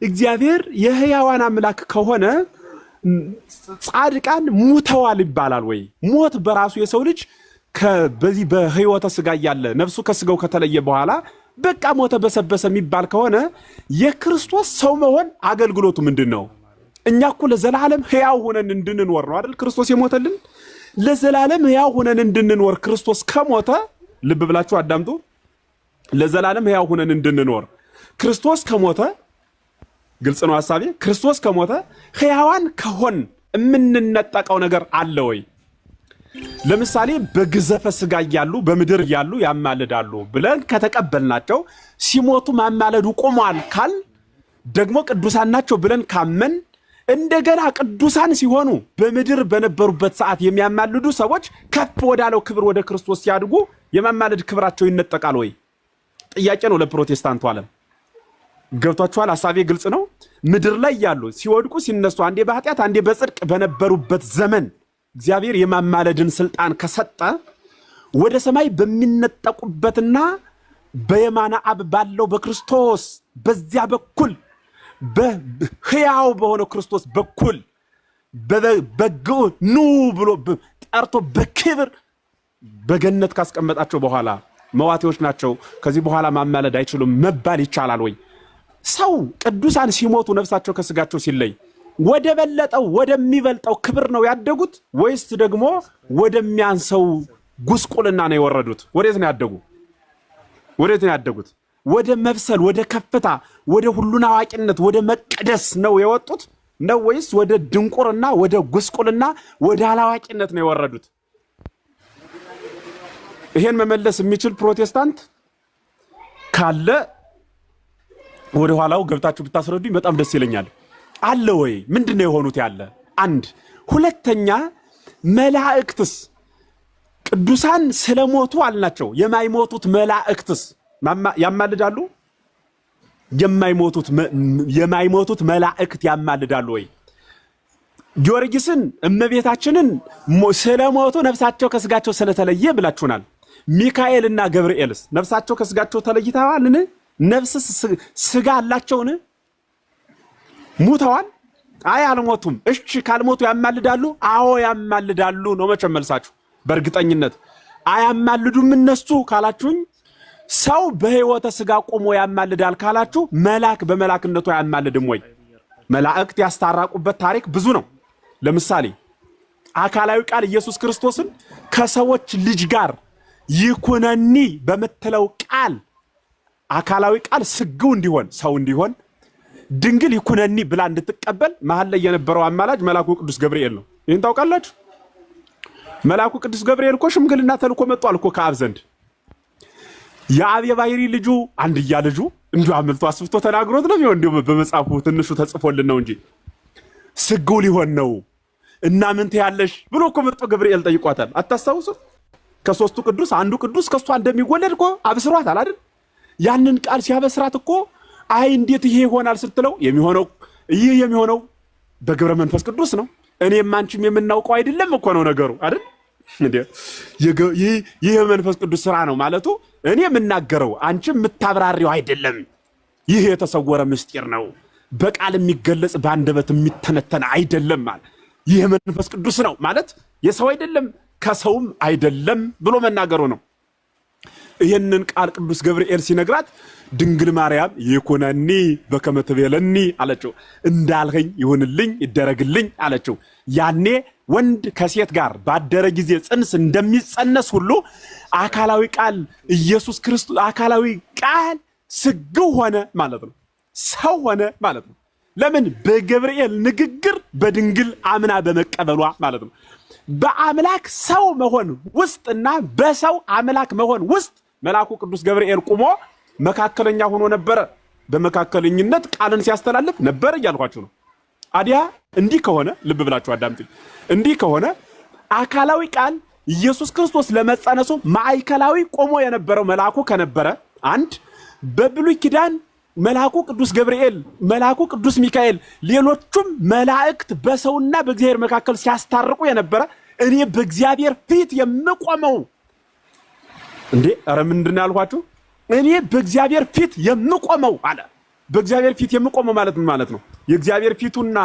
እግዚአብሔር የሕያዋን አምላክ ከሆነ ጻድቃን ሙተዋል ይባላል ወይ? ሞት በራሱ የሰው ልጅ በዚህ በህይወተ ስጋ ያለ ነፍሱ ከስጋው ከተለየ በኋላ በቃ ሞተ በሰበሰ የሚባል ከሆነ የክርስቶስ ሰው መሆን አገልግሎቱ ምንድነው? እኛ እኮ ለዘላለም ሕያው ሆነን እንድንኖር ነው አይደል ክርስቶስ የሞተልን? ለዘላለም ሕያው ሆነን እንድንኖር ክርስቶስ ከሞተ ልብ ብላችሁ አዳምጡ። ለዘላለም ሕያው ሆነን እንድንኖር ክርስቶስ ከሞተ ግልጽ ነው ሐሳቤ። ክርስቶስ ከሞተ ሕያዋን ከሆን የምንነጠቀው ነገር አለ ወይ? ለምሳሌ በግዘፈ ስጋ ያሉ በምድር ያሉ ያማልዳሉ ብለን ከተቀበልናቸው ሲሞቱ ማማለዱ ቆሟል ካል ደግሞ ቅዱሳን ናቸው ብለን ካመን እንደገና ቅዱሳን ሲሆኑ በምድር በነበሩበት ሰዓት የሚያማልዱ ሰዎች ከፍ ወዳለው ክብር ወደ ክርስቶስ ሲያድጉ የማማለድ ክብራቸው ይነጠቃል ወይ? ጥያቄ ነው ለፕሮቴስታንቱ ዓለም። ገብቷችኋል? ሐሳቤ ግልጽ ነው። ምድር ላይ ያሉ ሲወድቁ ሲነሱ አንዴ በኃጢአት አንዴ በጽድቅ በነበሩበት ዘመን እግዚአብሔር የማማለድን ስልጣን ከሰጠ ወደ ሰማይ በሚነጠቁበትና በየማነ አብ ባለው በክርስቶስ በዚያ በኩል በሕያው በሆነው ክርስቶስ በኩል በበጎ ኑ ብሎ ጠርቶ በክብር በገነት ካስቀመጣቸው በኋላ መዋቴዎች ናቸው ከዚህ በኋላ ማማለድ አይችሉም መባል ይቻላል ወይ? ሰው ቅዱሳን ሲሞቱ ነፍሳቸው ከስጋቸው ሲለይ ወደ በለጠው ወደሚበልጠው ክብር ነው ያደጉት ወይስ ደግሞ ወደሚያንሰው ጉስቁልና ነው የወረዱት? ወዴት ነው ያደጉ? ወዴት ነው ያደጉት? ወደ መብሰል፣ ወደ ከፍታ፣ ወደ ሁሉን አዋቂነት፣ ወደ መቀደስ ነው የወጡት ነው ወይስ ወደ ድንቁርና፣ ወደ ጉስቁልና፣ ወደ አላዋቂነት ነው የወረዱት? ይሄን መመለስ የሚችል ፕሮቴስታንት ካለ ወደ ኋላው ገብታችሁ ብታስረዱኝ በጣም ደስ ይለኛል። አለ ወይ? ምንድነው የሆኑት ያለ? አንድ ሁለተኛ መላእክትስ ቅዱሳን ስለሞቱ አልናቸው። የማይሞቱት መላእክትስ ያማልዳሉ? የማይሞቱት መላእክት ያማልዳሉ ወይ? ጊዮርጊስን እመቤታችንን ስለሞቱ ነፍሳቸው ከስጋቸው ስለተለየ ብላችሁናል። ሚካኤልና ገብርኤልስ ነፍሳቸው ከስጋቸው ተለይተዋልን? ነፍስስ ስጋ አላቸውን? ሙተዋል? አይ አልሞቱም። እሺ ካልሞቱ ያማልዳሉ? አዎ ያማልዳሉ ነው መቼም መልሳችሁ። በእርግጠኝነት አያማልዱም እነሱ ካላችሁኝ ሰው በሕይወተ ስጋ ቆሞ ያማልዳል ካላችሁ መልአክ በመላክነቱ አያማልድም ወይ? መላእክት ያስታራቁበት ታሪክ ብዙ ነው። ለምሳሌ አካላዊ ቃል ኢየሱስ ክርስቶስን ከሰዎች ልጅ ጋር ይኩነኒ በመተለው ቃል አካላዊ ቃል ስግው እንዲሆን ሰው እንዲሆን ድንግል ይኩነኒ ብላ እንድትቀበል መሐል ላይ የነበረው አማላጅ መልአኩ ቅዱስ ገብርኤል ነው። ይሄን ታውቃላችሁ? መልአኩ ቅዱስ ገብርኤል እኮ ሽምግልና ተልኮ መጥቷል እኮ ከአብ ዘንድ። የአብ የባሕሪ ልጁ አንድያ ልጁ እንዲሁ አምልቶ አስፍቶ ተናግሮት ነው እንዲሁ በመጽሐፉ ትንሹ ተጽፎልን ነው እንጂ ስግው ሊሆን ነው እና ምን ትያለሽ ብሎ እኮ መጥቶ ገብርኤል ጠይቋታል። አታስታውሱ? ከሶስቱ ቅዱስ አንዱ ቅዱስ ከሷ እንደሚወለድ እኮ አብስሯታል አይደል? ያንን ቃል ሲያበስራት እኮ አይ እንዴት ይሄ ይሆናል ስትለው የሚሆነው በግብረ መንፈስ ቅዱስ ነው። እኔም አንቺም የምናውቀው አይደለም እኮ ነው ነገሩ አይደል? ይህ መንፈስ ቅዱስ ስራ ነው ማለቱ እኔ የምናገረው አንቺም የምታብራሪው አይደለም። ይህ የተሰወረ ምስጢር ነው፣ በቃል የሚገለጽ በአንደበት የሚተነተን አይደለም ማለት ይህ መንፈስ ቅዱስ ነው ማለት የሰው አይደለም ከሰውም አይደለም ብሎ መናገሩ ነው። ይህንን ቃል ቅዱስ ገብርኤል ሲነግራት ድንግል ማርያም ይኩነኒ በከመ ትቤለኒ አለችው። እንዳልኸኝ ይሁንልኝ ይደረግልኝ አለችው። ያኔ ወንድ ከሴት ጋር ባደረ ጊዜ ጽንስ እንደሚጸነስ ሁሉ አካላዊ ቃል ኢየሱስ ክርስቶስ አካላዊ ቃል ስግው ሆነ ማለት ነው። ሰው ሆነ ማለት ነው። ለምን? በገብርኤል ንግግር በድንግል አምና በመቀበሏ ማለት ነው። በአምላክ ሰው መሆን ውስጥና በሰው አምላክ መሆን ውስጥ መልአኩ ቅዱስ ገብርኤል ቆሞ መካከለኛ ሆኖ ነበረ። በመካከለኝነት ቃልን ሲያስተላልፍ ነበር እያልኳችሁ ነው። አዲያ እንዲህ ከሆነ ልብ ብላችሁ አዳምጡኝ። እንዲህ ከሆነ አካላዊ ቃል ኢየሱስ ክርስቶስ ለመጸነሱ ማዕከላዊ ቆሞ የነበረው መልአኩ ከነበረ አንድ በብሉይ ኪዳን መልአኩ ቅዱስ ገብርኤል፣ መልአኩ ቅዱስ ሚካኤል፣ ሌሎቹም መላእክት በሰውና በእግዚአብሔር መካከል ሲያስታርቁ የነበረ እኔ በእግዚአብሔር ፊት የምቆመው እንዴ! አረ ምንድን ነው ያልኳችሁ? እኔ በእግዚአብሔር ፊት የምቆመው አለ። በእግዚአብሔር ፊት የምቆመው ማለት ምን ማለት ነው? የእግዚአብሔር ፊቱና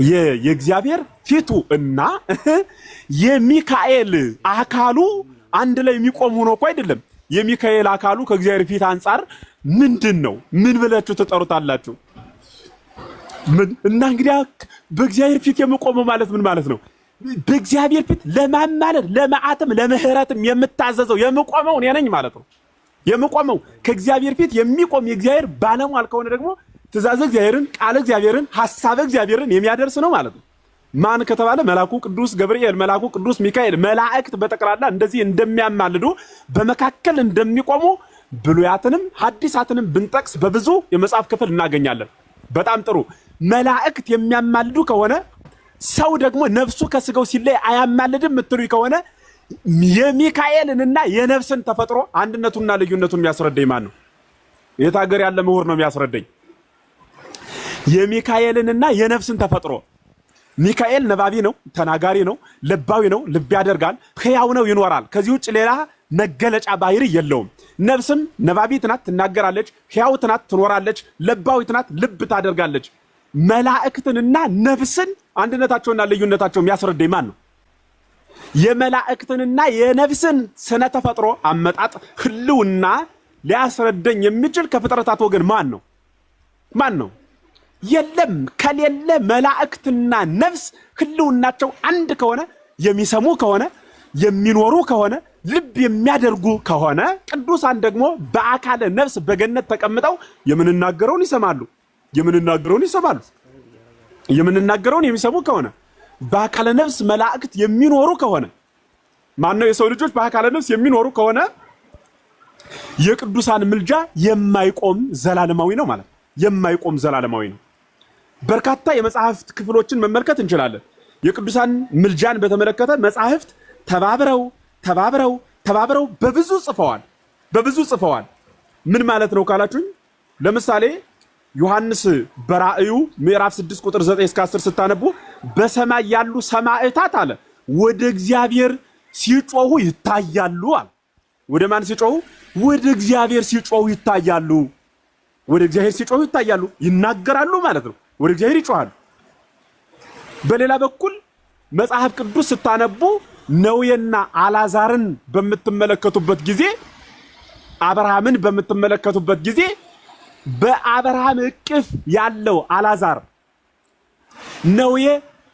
የእግዚአብሔር ፊቱ እና የሚካኤል አካሉ አንድ ላይ የሚቆም ሆኖ እኮ አይደለም። የሚካኤል አካሉ ከእግዚአብሔር ፊት አንጻር ምንድነው? ምን ብላችሁ ተጠሩታላችሁ? እና እንግዲህ በእግዚአብሔር ፊት የምቆመው ማለት ምን ማለት ነው? በእግዚአብሔር ፊት ለማማለድ ለመዓትም ለምህረትም የምታዘዘው የምቆመው እኔ ነኝ ማለት ነው። የምቆመው ከእግዚአብሔር ፊት የሚቆም የእግዚአብሔር ባለሟል ከሆነ ደግሞ ትእዛዘ እግዚአብሔርን፣ ቃለ እግዚአብሔርን፣ ሐሳበ እግዚአብሔርን የሚያደርስ ነው ማለት ነው። ማን ከተባለ መልአኩ ቅዱስ ገብርኤል፣ መልአኩ ቅዱስ ሚካኤል፣ መላእክት በጠቅላላ እንደዚህ እንደሚያማልዱ በመካከል እንደሚቆሙ ብሉያትንም ሐዲሳትንም ብንጠቅስ በብዙ የመጽሐፍ ክፍል እናገኛለን። በጣም ጥሩ። መላእክት የሚያማልዱ ከሆነ ሰው ደግሞ ነፍሱ ከስጋው ሲለይ አያማልድም የምትሉኝ ከሆነ የሚካኤልንና የነፍስን ተፈጥሮ አንድነቱና ልዩነቱን የሚያስረዳኝ ማን ነው? የት ሀገር ያለ ምሁር ነው የሚያስረዳኝ? የሚካኤልንና የነፍስን ተፈጥሮ። ሚካኤል ነባቢ ነው፣ ተናጋሪ ነው፣ ልባዊ ነው፣ ልብ ያደርጋል፣ ሕያው ነው፣ ይኖራል። ከዚህ ውጭ ሌላ መገለጫ ባህሪ የለውም። ነፍስም ነባቢት ናት፣ ትናገራለች፣ ሕያዊት ናት፣ ትኖራለች፣ ልባዊት ናት፣ ልብ ታደርጋለች። መላእክትንና ነፍስን አንድነታቸውና ልዩነታቸው የሚያስረዳኝ ማን ነው? የመላእክትንና የነፍስን ስነ ተፈጥሮ አመጣጥ ህልውና ሊያስረዳኝ የሚችል ከፍጥረታት ወገን ማን ነው? ማን ነው? የለም። ከሌለ መላእክትና ነፍስ ህልውናቸው አንድ ከሆነ የሚሰሙ ከሆነ የሚኖሩ ከሆነ ልብ የሚያደርጉ ከሆነ ቅዱሳን ደግሞ በአካለ ነፍስ በገነት ተቀምጠው የምንናገረውን ይሰማሉ፣ የምንናገረውን ይሰማሉ። የምንናገረውን የሚሰሙ ከሆነ በአካለ ነፍስ መላእክት የሚኖሩ ከሆነ ማነው? የሰው ልጆች በአካለ ነፍስ የሚኖሩ ከሆነ የቅዱሳን ምልጃ የማይቆም ዘላለማዊ ነው ማለት ነው። የማይቆም ዘላለማዊ ነው። በርካታ የመጽሐፍት ክፍሎችን መመልከት እንችላለን። የቅዱሳን ምልጃን በተመለከተ መጽሐፍት ተባብረው በብዙ ጽፈዋል። ምን ማለት ነው ካላችሁኝ፣ ለምሳሌ ዮሐንስ በራእዩ ምዕራፍ 6 ቁጥር 9 እስከ 10 ስታነቡ በሰማይ ያሉ ሰማዕታት አለ ወደ እግዚአብሔር ሲጮሁ ይታያሉ አለ። ወደ ማን ሲጮሁ? ወደ እግዚአብሔር ሲጮሁ ይታያሉ። ወደ እግዚአብሔር ሲጮሁ ይታያሉ፣ ይናገራሉ ማለት ነው። ወደ እግዚአብሔር ይጮሃሉ። በሌላ በኩል መጽሐፍ ቅዱስ ስታነቡ ነውየና አላዛርን በምትመለከቱበት ጊዜ፣ አብርሃምን በምትመለከቱበት ጊዜ በአብርሃም እቅፍ ያለው አላዛር ነውየ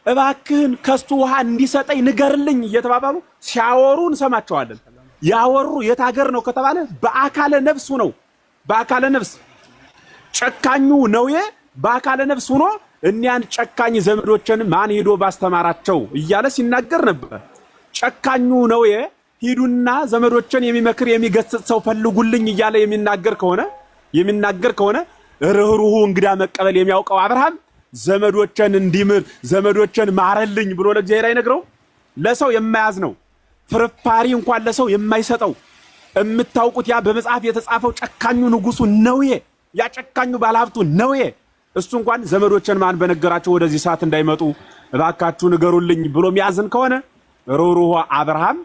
እባክህን ከሱ ውሃ እንዲሰጠኝ ንገርልኝ እየተባባሉ ሲያወሩ እንሰማቸዋለን። ያወሩ የት ሀገር ነው ከተባለ በአካለ ነፍስ ነው። በአካለ ነፍስ ጨካኙ ነውየ በአካለ ነፍስ ሆኖ እኒያን ጨካኝ ዘመዶችን ማን ሄዶ ባስተማራቸው እያለ ሲናገር ነበር። ጨካኙ ነውየ ሂዱና ዘመዶችን የሚመክር የሚገስጽ ሰው ፈልጉልኝ እያለ የሚናገር ከሆነ ርህሩሁ እንግዳ መቀበል የሚያውቀው አብርሃም ዘመዶችን እንዲምር ዘመዶችን ማረልኝ ብሎ ለእግዚአብሔር አይነግረው? ለሰው የማያዝ ነው። ፍርፋሪ እንኳን ለሰው የማይሰጠው የምታውቁት ያ በመጽሐፍ የተጻፈው ጨካኙ ንጉሱ ነውየ፣ ያ ጨካኙ ባለሀብቱ ነውየ እሱ እንኳን ዘመዶችን ማን በነገራቸው ወደዚህ ሰዓት እንዳይመጡ እባካችሁ ንገሩልኝ ብሎ የሚያዝን ከሆነ ርህሩሁ አብርሃም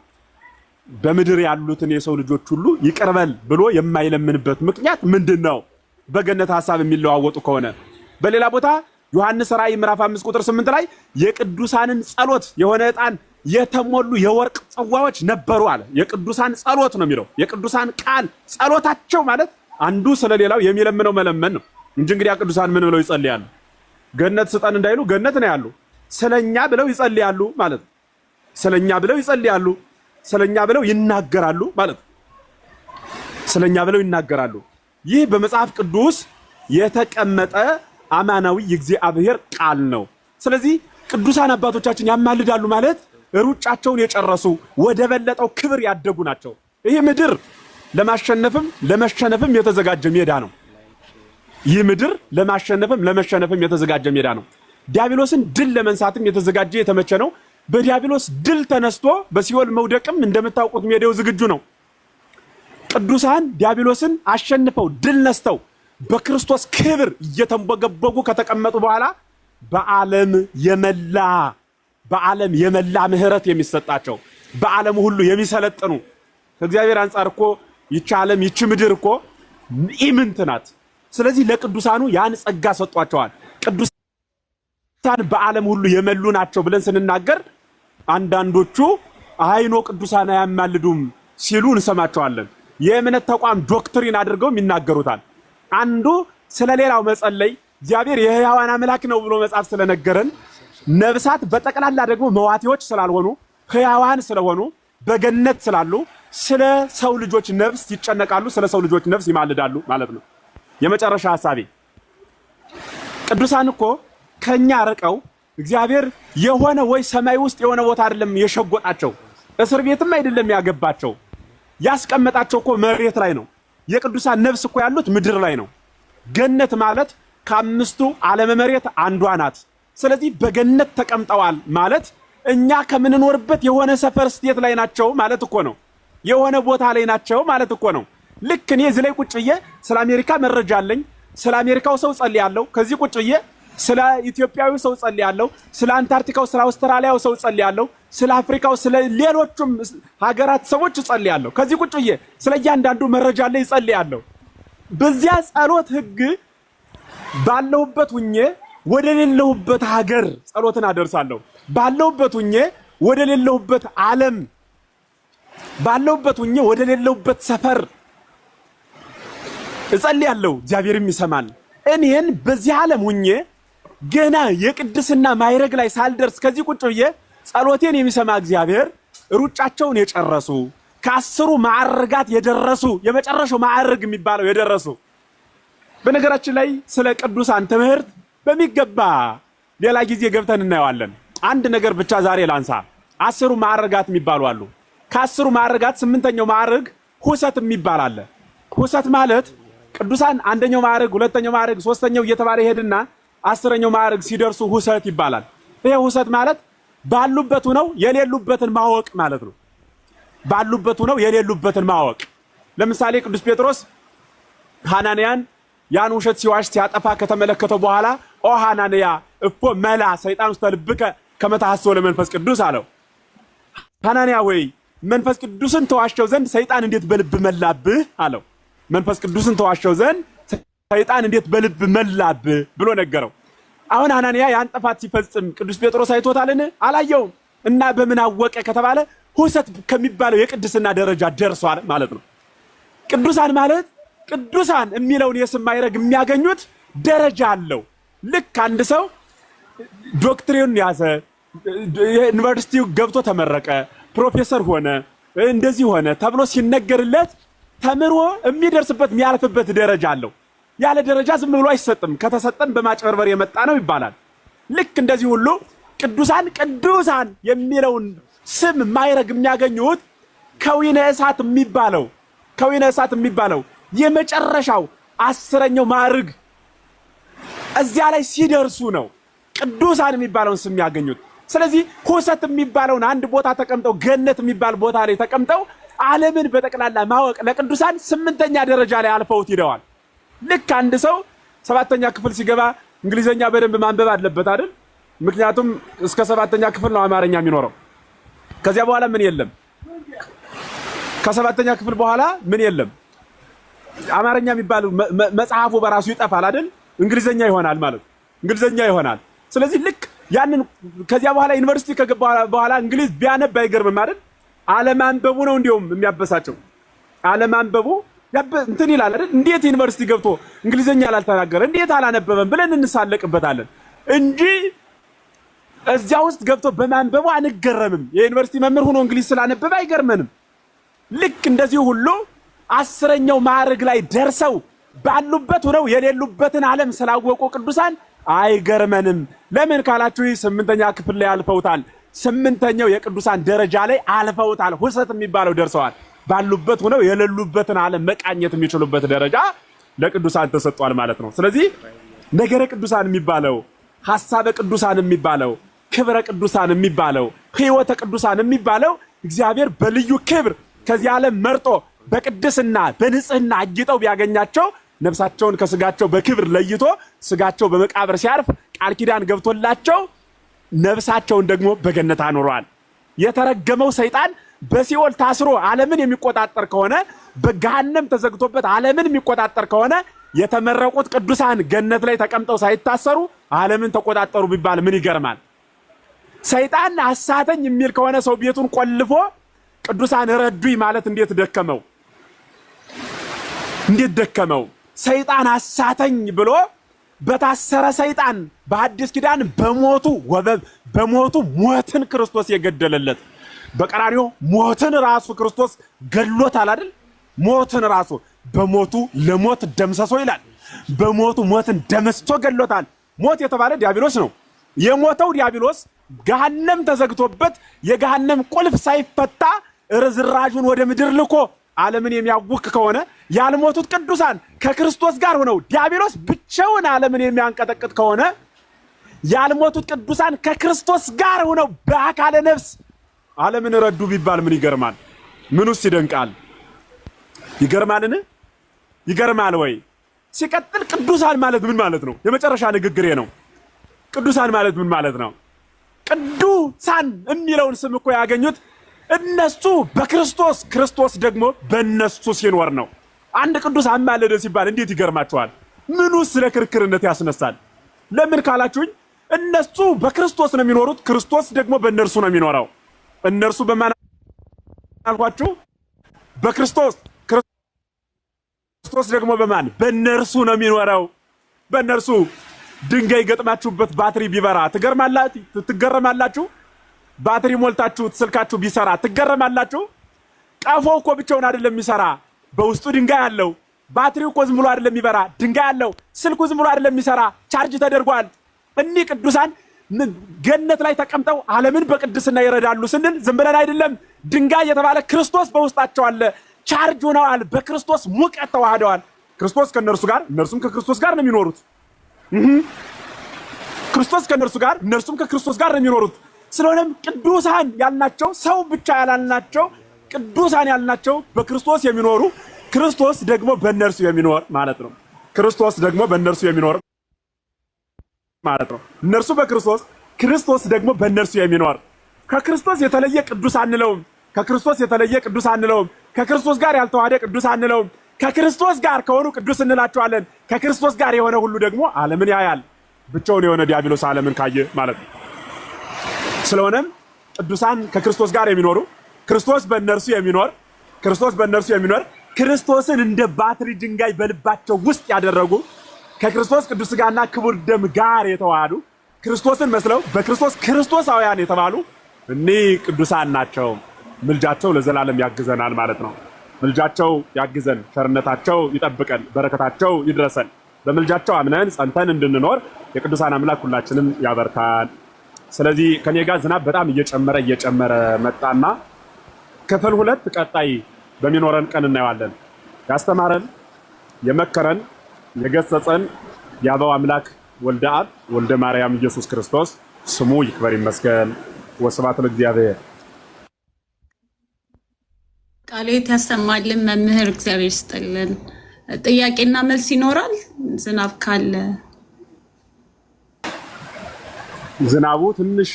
በምድር ያሉትን የሰው ልጆች ሁሉ ይቅርበል ብሎ የማይለምንበት ምክንያት ምንድነው? በገነት ሐሳብ የሚለዋወጡ ከሆነ። በሌላ ቦታ ዮሐንስ ራእይ ምዕራፍ 5 ቁጥር 8 ላይ የቅዱሳንን ጸሎት የሆነ ዕጣን የተሞሉ የወርቅ ጽዋዎች ነበሩ አለ። የቅዱሳን ጸሎት ነው የሚለው። የቅዱሳን ቃል ጸሎታቸው ማለት አንዱ ስለሌላው የሚለምነው መለመን ነው እንጂ እንግዲህ ቅዱሳን ምን ብለው ይጸልያሉ? ገነት ስጠን እንዳይሉ ገነት ነው ያሉ። ስለኛ ብለው ይጸልያሉ ማለት ነው። ስለኛ ብለው ይጸልያሉ፣ ስለኛ ብለው ይናገራሉ ማለት ነው። ስለኛ ብለው ይናገራሉ። ይህ በመጽሐፍ ቅዱስ የተቀመጠ አማናዊ የእግዚአብሔር ቃል ነው። ስለዚህ ቅዱሳን አባቶቻችን ያማልዳሉ ማለት ሩጫቸውን የጨረሱ ወደ በለጠው ክብር ያደጉ ናቸው። ይህ ምድር ለማሸነፍም ለመሸነፍም የተዘጋጀ ሜዳ ነው። ይህ ምድር ለማሸነፍም ለመሸነፍም የተዘጋጀ ሜዳ ነው። ዲያብሎስን ድል ለመንሳትም የተዘጋጀ የተመቸ ነው። በዲያብሎስ ድል ተነስቶ በሲኦል መውደቅም እንደምታውቁት ሜዳው ዝግጁ ነው። ቅዱሳን ዲያብሎስን አሸንፈው ድል ነስተው በክርስቶስ ክብር እየተንበገበጉ ከተቀመጡ በኋላ በዓለም የመላ ምህረት የሚሰጣቸው በዓለም ሁሉ የሚሰለጥኑ ከእግዚአብሔር አንጻር እኮ ይቺ ዓለም ይቺ ምድር እኮ ኢምንት ናት። ስለዚህ ለቅዱሳኑ ያን ጸጋ ሰጧቸዋል። ቅዱሳን በዓለም ሁሉ የመሉ ናቸው ብለን ስንናገር አንዳንዶቹ አይኖ ቅዱሳን አያማልዱም ሲሉ እንሰማቸዋለን። የእምነት ተቋም ዶክትሪን አድርገው ይናገሩታል። አንዱ ስለሌላው መጸለይ እግዚአብሔር የሕያዋን አምላክ ነው ብሎ መጽሐፍ ስለነገረን ነፍሳት በጠቅላላ ደግሞ መዋቲዎች ስላልሆኑ ሕያዋን ስለሆኑ በገነት ስላሉ ስለ ሰው ልጆች ነፍስ ይጨነቃሉ፣ ስለ ሰው ልጆች ነፍስ ይማልዳሉ ማለት ነው። የመጨረሻ ሐሳቤ ቅዱሳን እኮ ከኛ ርቀው እግዚአብሔር የሆነ ወይ ሰማይ ውስጥ የሆነ ቦታ አይደለም የሸጎጣቸው፣ እስር ቤትም አይደለም ያገባቸው፣ ያስቀመጣቸው እኮ መሬት ላይ ነው። የቅዱሳን ነፍስ እኮ ያሉት ምድር ላይ ነው። ገነት ማለት ከአምስቱ ዓለመ መሬት አንዷ ናት። ስለዚህ በገነት ተቀምጠዋል ማለት እኛ ከምንኖርበት የሆነ ሰፈር ስቴት ላይ ናቸው ማለት እኮ ነው። የሆነ ቦታ ላይ ናቸው ማለት እኮ ነው። ልክ እኔ እዚህ ላይ ቁጭ ብዬ ስለ አሜሪካ መረጃ አለኝ፣ ስለ አሜሪካው ሰው ጸልያለሁ። ከዚህ ቁጭ ብዬ ስለ ኢትዮጵያዊ ሰው ጸልያለሁ፣ ስለ አንታርክቲካው፣ ስለ አውስትራሊያው ሰው ጸልያለሁ፣ ስለ አፍሪካው፣ ስለ ሌሎችም ሀገራት ሰዎች ጸልያለሁ። ከዚህ ቁጭ ብዬ ስለ እያንዳንዱ መረጃ ላይ ጸልያለሁ። በዚያ ጸሎት ህግ ባለሁበት ሁኜ ወደ ሌለሁበት ሀገር ጸሎትን አደርሳለሁ። ባለሁበት ሁኜ ወደ ሌለሁበት ዓለም፣ ባለሁበት ሁኜ ወደ ሌለሁበት ሰፈር እጸልያለሁ። እግዚአብሔርም ይሰማል። እኔን በዚህ ዓለም ሁኜ ገና የቅድስና ማይረግ ላይ ሳልደርስ ከዚህ ቁጭ ብዬ ጸሎቴን የሚሰማ እግዚአብሔር ሩጫቸውን የጨረሱ ከአስሩ ማዕረጋት የደረሱ የመጨረሻው ማዕረግ የሚባለው የደረሱ። በነገራችን ላይ ስለ ቅዱሳን ትምህርት በሚገባ ሌላ ጊዜ ገብተን እናየዋለን። አንድ ነገር ብቻ ዛሬ ላንሳ። 10 ማዕረጋት የሚባሉ አሉ። ከ10 ማዕረጋት 8ኛው ማዕረግ ሁሰት የሚባል አለ። ሁሰት ማለት ቅዱሳን አንደኛው ማዕረግ፣ ሁለተኛው ማዕረግ፣ ሶስተኛው እየተባለ ይሄድና 10ኛው ማዕረግ ሲደርሱ ሁሰት ይባላል። ይሄ ሁሰት ማለት ባሉበት ነው የሌሉበትን ማወቅ ማለት ነው። ባሉበት ነው የሌሉበትን ማወቅ። ለምሳሌ ቅዱስ ጴጥሮስ ሐናንያን ያን ውሸት ሲዋሽ ሲያጠፋ ከተመለከተው በኋላ ኦ ሐናንያ እፎ መላ ሰይጣን ውስተ ልብከ ከመ ተሐስሶ ለመንፈስ ቅዱስ አለው። ሐናንያ ወይ መንፈስ ቅዱስን ተዋሸው ዘንድ ሰይጣን እንዴት በልብ መላብህ አለው። መንፈስ ቅዱስን ተዋሸው ዘንድ ሰይጣን እንዴት በልብ መላብህ ብሎ ነገረው። አሁን ሐናንያ ያን ጥፋት ሲፈጽም ቅዱስ ጴጥሮስ አይቶታልን? አላየውም። እና በምን አወቀ ከተባለ ሁሰት ከሚባለው የቅድስና ደረጃ ደርሷል ማለት ነው። ቅዱሳን ማለት ቅዱሳን የሚለውን የስም ማዕረግ የሚያገኙት ደረጃ አለው። ልክ አንድ ሰው ዶክትሪኑን ያዘ፣ ዩኒቨርሲቲው ገብቶ ተመረቀ፣ ፕሮፌሰር ሆነ፣ እንደዚህ ሆነ ተብሎ ሲነገርለት ተምሮ የሚደርስበት የሚያልፍበት ደረጃ አለው። ያለ ደረጃ ዝም ብሎ አይሰጥም። ከተሰጠም በማጭበርበር የመጣ ነው ይባላል። ልክ እንደዚህ ሁሉ ቅዱሳን ቅዱሳን የሚለውን ስም ማዕረግ የሚያገኙት ከዊነ እሳት የሚባለው የመጨረሻው 10ኛው ማዕረግ እዚያ ላይ ሲደርሱ ነው ቅዱሳን የሚባለውን ስም ያገኙት። ስለዚህ ሁሰት የሚባለውን አንድ ቦታ ተቀምጠው ገነት የሚባል ቦታ ላይ ተቀምጠው ዓለምን በጠቅላላ ማወቅ ለቅዱሳን 8ኛ ደረጃ ላይ አልፈውት ሄደዋል። ልክ አንድ ሰው 7ኛ ክፍል ሲገባ እንግሊዘኛ በደንብ ማንበብ አለበት አይደል? ምክንያቱም እስከ 7ኛ ክፍል ነው አማርኛ የሚኖረው። ከዚያ በኋላ ምን የለም። ከ7ኛ ክፍል በኋላ ምን የለም። አማርኛ የሚባል መጽሐፉ በራሱ ይጠፋል አይደል? እንግሊዘኛ ይሆናል ማለት እንግሊዘኛ ይሆናል። ስለዚህ ልክ ያንን ከዚያ በኋላ ዩኒቨርሲቲ ከገባ በኋላ እንግሊዝ ቢያነብ አይገርምም አይደል? አለማንበቡ ነው እንዲያውም የሚያበሳቸው። አለማንበቡ እንትን ይላል አይደል? እንዴት ዩኒቨርሲቲ ገብቶ እንግሊዘኛ አላልተናገረ እንዴት አላነበበም ብለን እንሳለቅበታለን እንጂ እዚያ ውስጥ ገብቶ በማንበቡ አንገረምም። የዩኒቨርሲቲ መምህር ሆኖ እንግሊዝ ስላነበበ አይገርመንም። ልክ እንደዚህ ሁሉ 10ኛው ማዕረግ ላይ ደርሰው ባሉበት ሆነው የሌሉበትን ዓለም ስላወቁ ቅዱሳን አይገርመንም። ለምን ካላችሁ 8ኛ ክፍል ላይ አልፈውታል። 8ኛው የቅዱሳን ደረጃ ላይ አልፈውታል። ሁሰት የሚባለው ደርሰዋል። ባሉበት ሆነው የሌሉበትን ዓለም መቃኘት የሚችሉበት ደረጃ ለቅዱሳን ተሰጥቷል ማለት ነው። ስለዚህ ነገረ ቅዱሳን የሚባለው፣ ሐሳበ ቅዱሳን የሚባለው፣ ክብረ ቅዱሳን የሚባለው፣ ሕይወተ ቅዱሳን የሚባለው እግዚአብሔር በልዩ ክብር ከዚህ ዓለም መርጦ በቅድስና በንጽህና አጊጠው ቢያገኛቸው ነፍሳቸውን ከስጋቸው በክብር ለይቶ ስጋቸው በመቃብር ሲያርፍ ቃል ኪዳን ገብቶላቸው ነፍሳቸውን ደግሞ በገነት አኖረዋል። የተረገመው ሰይጣን በሲኦል ታስሮ ዓለምን የሚቆጣጠር ከሆነ በገሃነም ተዘግቶበት ዓለምን የሚቆጣጠር ከሆነ የተመረቁት ቅዱሳን ገነት ላይ ተቀምጠው ሳይታሰሩ ዓለምን ተቆጣጠሩ ቢባል ምን ይገርማል? ሰይጣን አሳተኝ የሚል ከሆነ ሰው ቤቱን ቆልፎ ቅዱሳን ረዱኝ ማለት እንዴት ደከመው? እንዴት ደከመው? ሰይጣን አሳተኝ ብሎ በታሰረ ሰይጣን በአዲስ ኪዳን በሞቱ ሞትን ክርስቶስ የገደለለት በቀራንዮ ሞትን ራሱ ክርስቶስ ገድሎታል አይደል? ሞትን ራሱ በሞቱ ለሞት ደምሰሶ ይላል። በሞቱ ሞትን ደምስቶ ገድሎታል። ሞት የተባለ ዲያብሎስ ነው። የሞተው ዲያብሎስ ገሃነም ተዘግቶበት የገሃነም ቁልፍ ሳይፈታ ርዝራዡን ወደ ምድር ልኮ ዓለምን የሚያውክ ከሆነ ያልሞቱት ቅዱሳን ከክርስቶስ ጋር ሆነው ዲያብሎስ ብቻውን ዓለምን የሚያንቀጠቅጥ ከሆነ ያልሞቱት ቅዱሳን ከክርስቶስ ጋር ሆነው በአካለ ነፍስ ዓለምን ረዱ ቢባል ምን ይገርማል? ምንስ ይደንቃል? ይገርማልን? ይገርማል ወይ? ሲቀጥል ቅዱሳን ማለት ምን ማለት ነው? የመጨረሻ ንግግሬ ነው። ቅዱሳን ማለት ምን ማለት ነው? ቅዱሳን የሚለውን ስም እኮ ያገኙት እነሱ በክርስቶስ ክርስቶስ ደግሞ በእነሱ ሲኖር ነው። አንድ ቅዱስ አማለደ ሲባል እንዴት ይገርማቸዋል? ምኑ ስለ ክርክርነት ያስነሳል? ለምን ካላችሁኝ እነሱ በክርስቶስ ነው የሚኖሩት፣ ክርስቶስ ደግሞ በእነርሱ ነው የሚኖረው። እነርሱ በማን አልኳችሁ? በክርስቶስ ክርስቶስ ደግሞ በማን? በእነርሱ ነው የሚኖረው። በእነርሱ ድንጋይ ገጥማችሁበት ባትሪ ቢበራ ትገረማላችሁ? ባትሪ ሞልታችሁ ስልካችሁ ቢሰራ ትገረማላችሁ? ቀፎ እኮ ብቻውን አይደለም የሚሰራ፣ በውስጡ ድንጋይ አለው። ባትሪው እኮ ዝም ብሎ አይደለም የሚበራ፣ ድንጋይ አለው። ስልኩ ዝም ብሎ አይደለም የሚሰራ፣ ቻርጅ ተደርጓል። እኒህ ቅዱሳን ገነት ላይ ተቀምጠው ዓለምን በቅድስና ይረዳሉ ስንል ዝም ብለን አይደለም። ድንጋይ የተባለ ክርስቶስ በውስጣቸው አለ። ቻርጅ ሆነዋል። በክርስቶስ ሙቀት ተዋህደዋል። ክርስቶስ ከነርሱ ጋር እነርሱም ከክርስቶስ ጋር ነው የሚኖሩት። ክርስቶስ ከነርሱ ጋር እነርሱም ከክርስቶስ ጋር ነው የሚኖሩት። ስለሆነም ቅዱሳን ያልናቸው ሰው ብቻ ያላልናቸው ቅዱሳን ያልናቸው በክርስቶስ የሚኖሩ ክርስቶስ ደግሞ በእነርሱ የሚኖር ማለት ነው። ክርስቶስ ደግሞ በእነርሱ የሚኖር ማለት ነው። እነርሱ በክርስቶስ ክርስቶስ ደግሞ በእነርሱ የሚኖር። ከክርስቶስ የተለየ ቅዱስ አንለውም። ከክርስቶስ የተለየ ቅዱስ አንለውም። ከክርስቶስ ጋር ያልተዋሃደ ቅዱስ አንለውም። ከክርስቶስ ጋር ከሆኑ ቅዱስ እንላቸዋለን። ከክርስቶስ ጋር የሆነ ሁሉ ደግሞ ዓለምን ያያል። ብቻውን የሆነ ዲያብሎስ ዓለምን ካየ ማለት ነው። ስለሆነም ቅዱሳን ከክርስቶስ ጋር የሚኖሩ ክርስቶስ በእነርሱ የሚኖር ክርስቶስን እንደ ባትሪ ድንጋይ በልባቸው ውስጥ ያደረጉ ከክርስቶስ ቅዱስ ሥጋና ክቡር ደም ጋር የተዋሃዱ ክርስቶስን መስለው በክርስቶስ ክርስቶሳውያን የተባሉ እኒህ ቅዱሳን ናቸው። ምልጃቸው ለዘላለም ያግዘናል ማለት ነው። ምልጃቸው ያግዘን፣ ቸርነታቸው ይጠብቀን፣ በረከታቸው ይድረሰን። በምልጃቸው አምነን ጸንተን እንድንኖር የቅዱሳን አምላክ ሁላችንም ያበርታን። ስለዚህ ከኔ ጋር ዝናብ በጣም እየጨመረ መጣና ክፍል 2 ቀጣይ በሚኖረን ቀን እናየዋለን። ያስተማረን የመከረን የገሰጸን የአበው አምላክ ወልደ አብ ወልደ ማርያም ኢየሱስ ክርስቶስ ስሙ ይክበር ይመስገን። ወስብሐት ለእግዚአብሔር። ቃሌት ያሰማልን መምህር፣ እግዚአብሔር ይስጥልን። ጥያቄና መልስ ይኖራል። ዝናብ ካለ ዝናቡ ትንሽ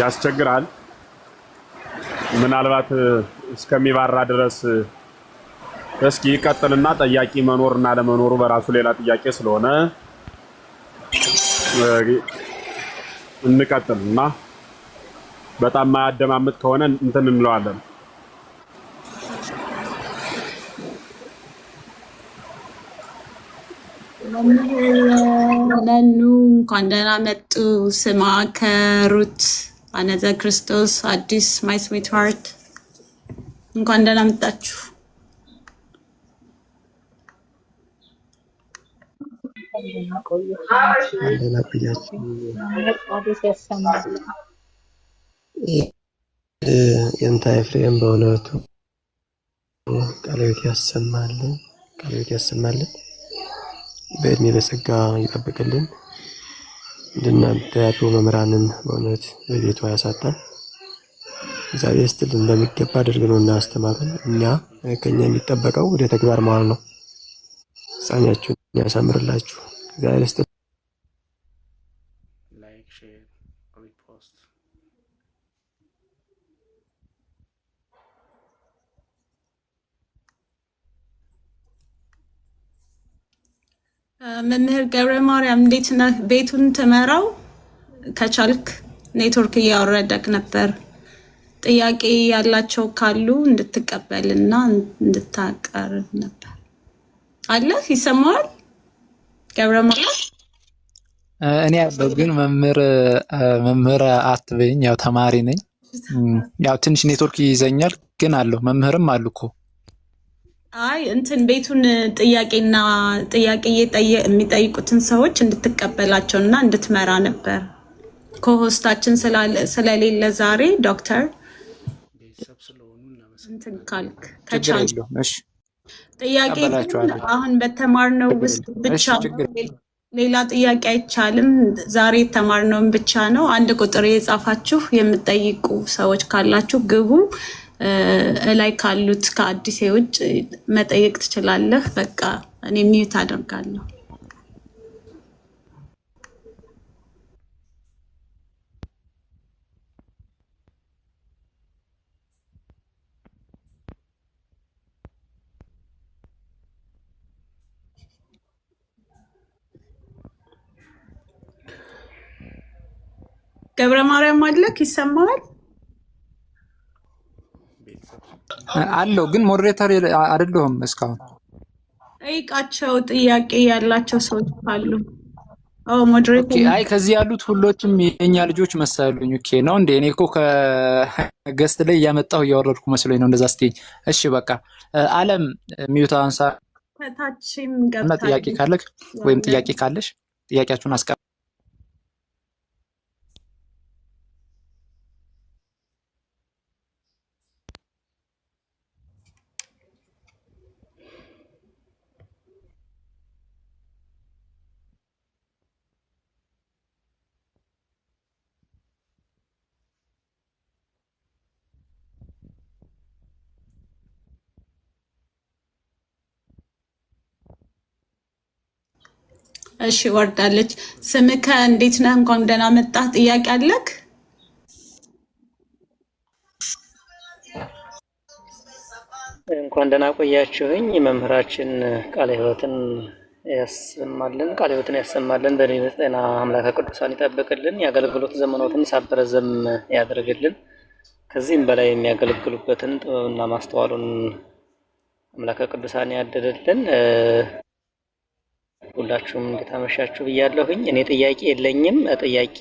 ያስቸግራል። ምናልባት እስከሚባራ ድረስ እስኪ ይቀጥልና ጠያቂ መኖርና ለመኖሩ በራሱ ሌላ ጥያቄ ስለሆነ እንቀጥልና በጣም ማያደማምጥ ከሆነ እንትን እንለዋለን። መኑ እንኳን ደህና መጡ። ስማ ከሩት አነዘ ክርስቶስ አዲስ ማይ ስዊት ሃርት እንኳን ደህና መጣችሁ። የእንታ ኤፍሬም በእውነቱ ቃልዮት ያሰማልን፣ ቃልዮት ያሰማልን፣ በእድሜ በጸጋ ይጠብቅልን። እንደናንተ ያሉ መምህራንን በእውነት በቤቷ ያሳጣን። እግዚአብሔር ይስጥልን። በሚገባ አድርገውና አስተማሩን። እኛ ከኛ የሚጠበቀው ወደ ተግባር መዋል ነው። ፍጻሜያችሁን ያሳምርላችሁ። እግዚአብሔር ይስጥልን። ላይክ ሼር ሪፖስት መምህር ገብረ ማርያም እንዴት ነህ? ቤቱን ትመራው ከቻልክ ኔትወርክ እያወረደክ ነበር። ጥያቄ ያላቸው ካሉ እንድትቀበልና እንድታቀርብ ነበር። አለ ይሰማል? ገብረ ማርያም እኔ ያለው ግን መምህር አትበይኝ፣ ያው ተማሪ ነኝ። ያው ትንሽ ኔትወርክ ይይዘኛል ግን አለው መምህርም አሉ እኮ። አይ እንትን ቤቱን ጥያቄ የሚጠይቁትን ሰዎች እንድትቀበላቸውና እንድትመራ ነበር። ኮሆስታችን ስለሌለ ዛሬ ዶክተር እንትን ካልክ ከቻልክ ጥያቄ አሁን በተማርነው ውስጥ ብቻ ሌላ ጥያቄ አይቻልም። ዛሬ የተማርነውን ብቻ ነው። አንድ ቁጥር የጻፋችሁ የምትጠይቁ ሰዎች ካላችሁ ግቡ። ላይ ካሉት ከአዲስ ውጭ መጠየቅ ትችላለህ። በቃ እኔ ሚዩት አደርጋለሁ። ገብረ ማርያም አለክ? ይሰማል? አለው ግን ሞዴሬተር አይደለሁም እስካሁን። ጠይቃቸው ጥያቄ ያላቸው ሰዎች ካሉ። ሞዴሬተር አይ ከዚህ ያሉት ሁሎችም የኛ ልጆች መሰሉኝ። ኦኬ ነው እንዴ? እኔ እኮ ከገስት ላይ እያመጣሁ እያወረድኩ መስሎኝ ነው እንደዛ ስትይኝ። እሺ በቃ አለም ሚዩት አንሳ። ከታችም እና ጥያቄ ካለክ ወይም ጥያቄ ካለሽ ጥያቄያችሁን አስቀ እሺ ወርዳለች። ስምከ እንዴት ነህ? እንኳን ደህና መጣህ። ጥያቄ አለክ? እንኳን ደህና ቆያችሁኝ። መምህራችን ቃለ ሕይወትን ያሰማልን፣ በዕድሜ በጤና አምላከ ቅዱሳን ይጠብቅልን፣ የአገልግሎት ዘመኖትን ሳበረዘም ያደርግልን፣ ከዚህም በላይ የሚያገለግሉበትን ጥበብና ማስተዋሉን አምላከ ቅዱሳን ያደለልን። ሁላችሁም እንዴት አመሻችሁ ብያለሁኝ። እኔ ጥያቄ የለኝም። ጥያቄ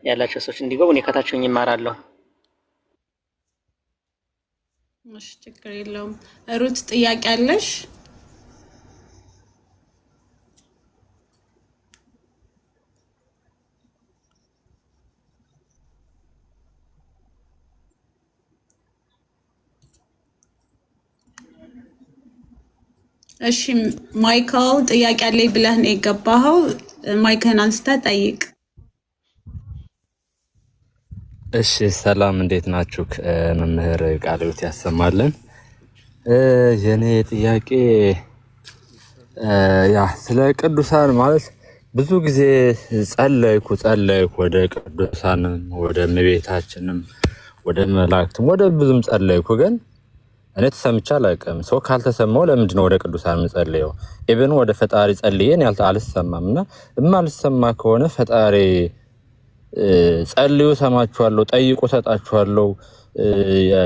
ያላቸው ሰዎች እንዲገቡ እኔ ከታችሁኝ እማራለሁ። እሺ ችግር የለውም። ሩት ጥያቄ አለሽ? እሺ ማይክል ጥያቄ አለኝ ብለህ ነው የገባኸው። ማይክህን አንስተህ ጠይቅ። እሺ ሰላም፣ እንዴት ናችሁ? መምህር ቃለ ሕይወት ያሰማልን። የኔ ጥያቄ ስለ ቅዱሳን ማለት ብዙ ጊዜ ጸለይኩ ወደ ቅዱሳንም ወደ እመቤታችንም ወደ መላእክትም ወደ ብዙም ጸለይኩ፣ ግን እኔ ተሰምቼ አላውቅም። ሰው ካልተሰማው ለምንድን ነው ወደ ቅዱሳን የምጸልየው? ኢብን ወደ ፈጣሪ ጸልየን አልሰማም። እና እማልሰማ ከሆነ ፈጣሪ ጸልዩ ሰማችኋለሁ፣ ጠይቁ ሰጣችኋለሁ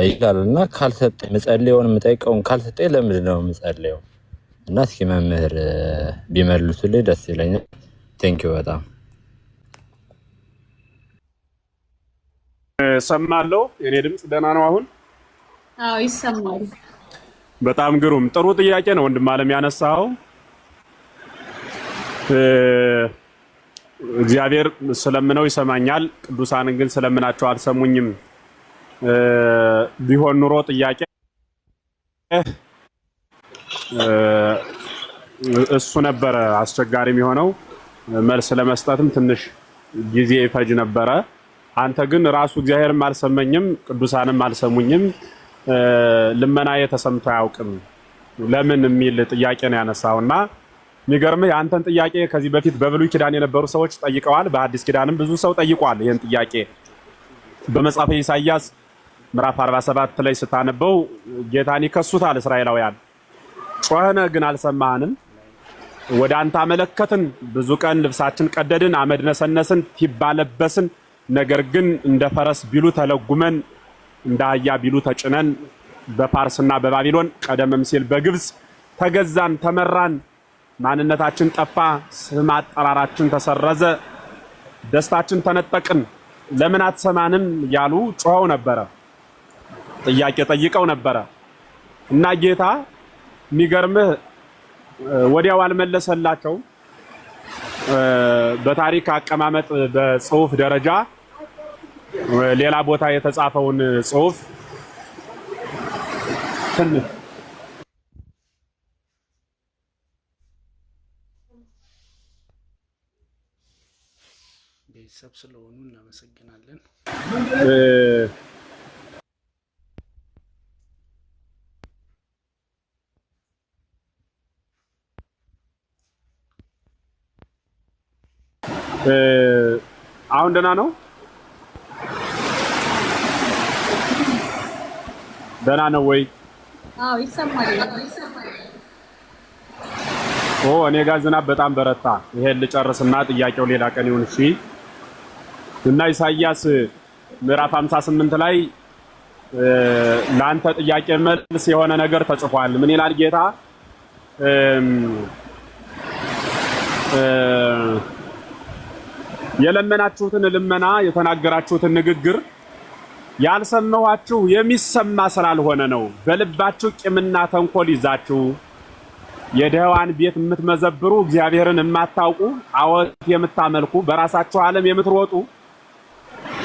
ይላል። እና ካልሰጠኝ መጸለየውን የምጠይቀውን ካልሰጠኝ ለምንድን ነው የምጸልየው? እና እስኪ መምህር ቢመልሱልኝ ደስ ይለኛል። ቴንኪው በጣም ሰማለሁ። የኔ ድምጽ ደህና ነው አሁን? አዎ ይሰማል። በጣም ግሩም ጥሩ ጥያቄ ነው ወንድም አለም ያነሳው። እግዚአብሔር ስለምነው ይሰማኛል፣ ቅዱሳንን ግን ስለምናቸው አልሰሙኝም ቢሆን ኑሮ ጥያቄ እሱ ነበረ አስቸጋሪ የሚሆነው፣ መልስ ለመስጠትም ትንሽ ጊዜ ይፈጅ ነበረ። አንተ ግን ራሱ እግዚአብሔርም አልሰመኝም ቅዱሳንም አልሰሙኝም ልመናዬ ተሰምቶ አያውቅም ለምን የሚል ጥያቄ ነው ያነሳውና የሚገርምህ የአንተን ጥያቄ ከዚህ በፊት በብሉይ ኪዳን የነበሩ ሰዎች ጠይቀዋል፣ በአዲስ ኪዳንም ብዙ ሰው ጠይቋል ይሄን ጥያቄ። በመጽሐፈ ኢሳይያስ ምዕራፍ 47 ላይ ስታነበው ጌታን ይከሱታል እስራኤላውያን። ጮኸነ ግን አልሰማህንም፣ ወደ አንተ አመለከትን። ብዙ ቀን ልብሳችን ቀደድን፣ አመድ ነሰነስን፣ ቲባ ለበስን። ነገር ግን እንደ ፈረስ ቢሉ ተለጉመን፣ እንደ አህያ ቢሉ ተጭነን በፓርስና በባቢሎን ቀደምም ሲል በግብጽ ተገዛን፣ ተመራን። ማንነታችን ጠፋ፣ ስም አጠራራችን ተሰረዘ፣ ደስታችን ተነጠቅን። ለምን አትሰማንም ያሉ ጮኸው ነበረ፣ ጥያቄ ጠይቀው ነበረ። እና ጌታ የሚገርምህ ወዲያው አልመለሰላቸው። በታሪክ አቀማመጥ በጽሁፍ ደረጃ ሌላ ቦታ የተጻፈውን ጽሁፍ ትንሽ ቤተሰብ ስለሆኑ እናመሰግናለን። አሁን ደህና ነው? ደህና ነው ወይ? አዎ ይሰማል። እኔ ጋር ዝናብ በጣም በረታ። ይሄን ልጨርስና ጥያቄው ሌላ ቀን ይሁን። እሺ። እና ኢሳይያስ ምዕራፍ 58 ላይ ለአንተ ጥያቄ መልስ የሆነ ነገር ተጽፏል። ምን ይላል ጌታ? የለመናችሁትን ልመና የተናገራችሁትን ንግግር ያልሰማኋችሁ የሚሰማ ስላልሆነ ነው። በልባችሁ ቂምና ተንኮል ይዛችሁ የደህዋን ቤት የምትመዘብሩ፣ እግዚአብሔርን የማታውቁ፣ ጣዖት የምታመልኩ፣ በራሳችሁ ዓለም የምትሮጡ፣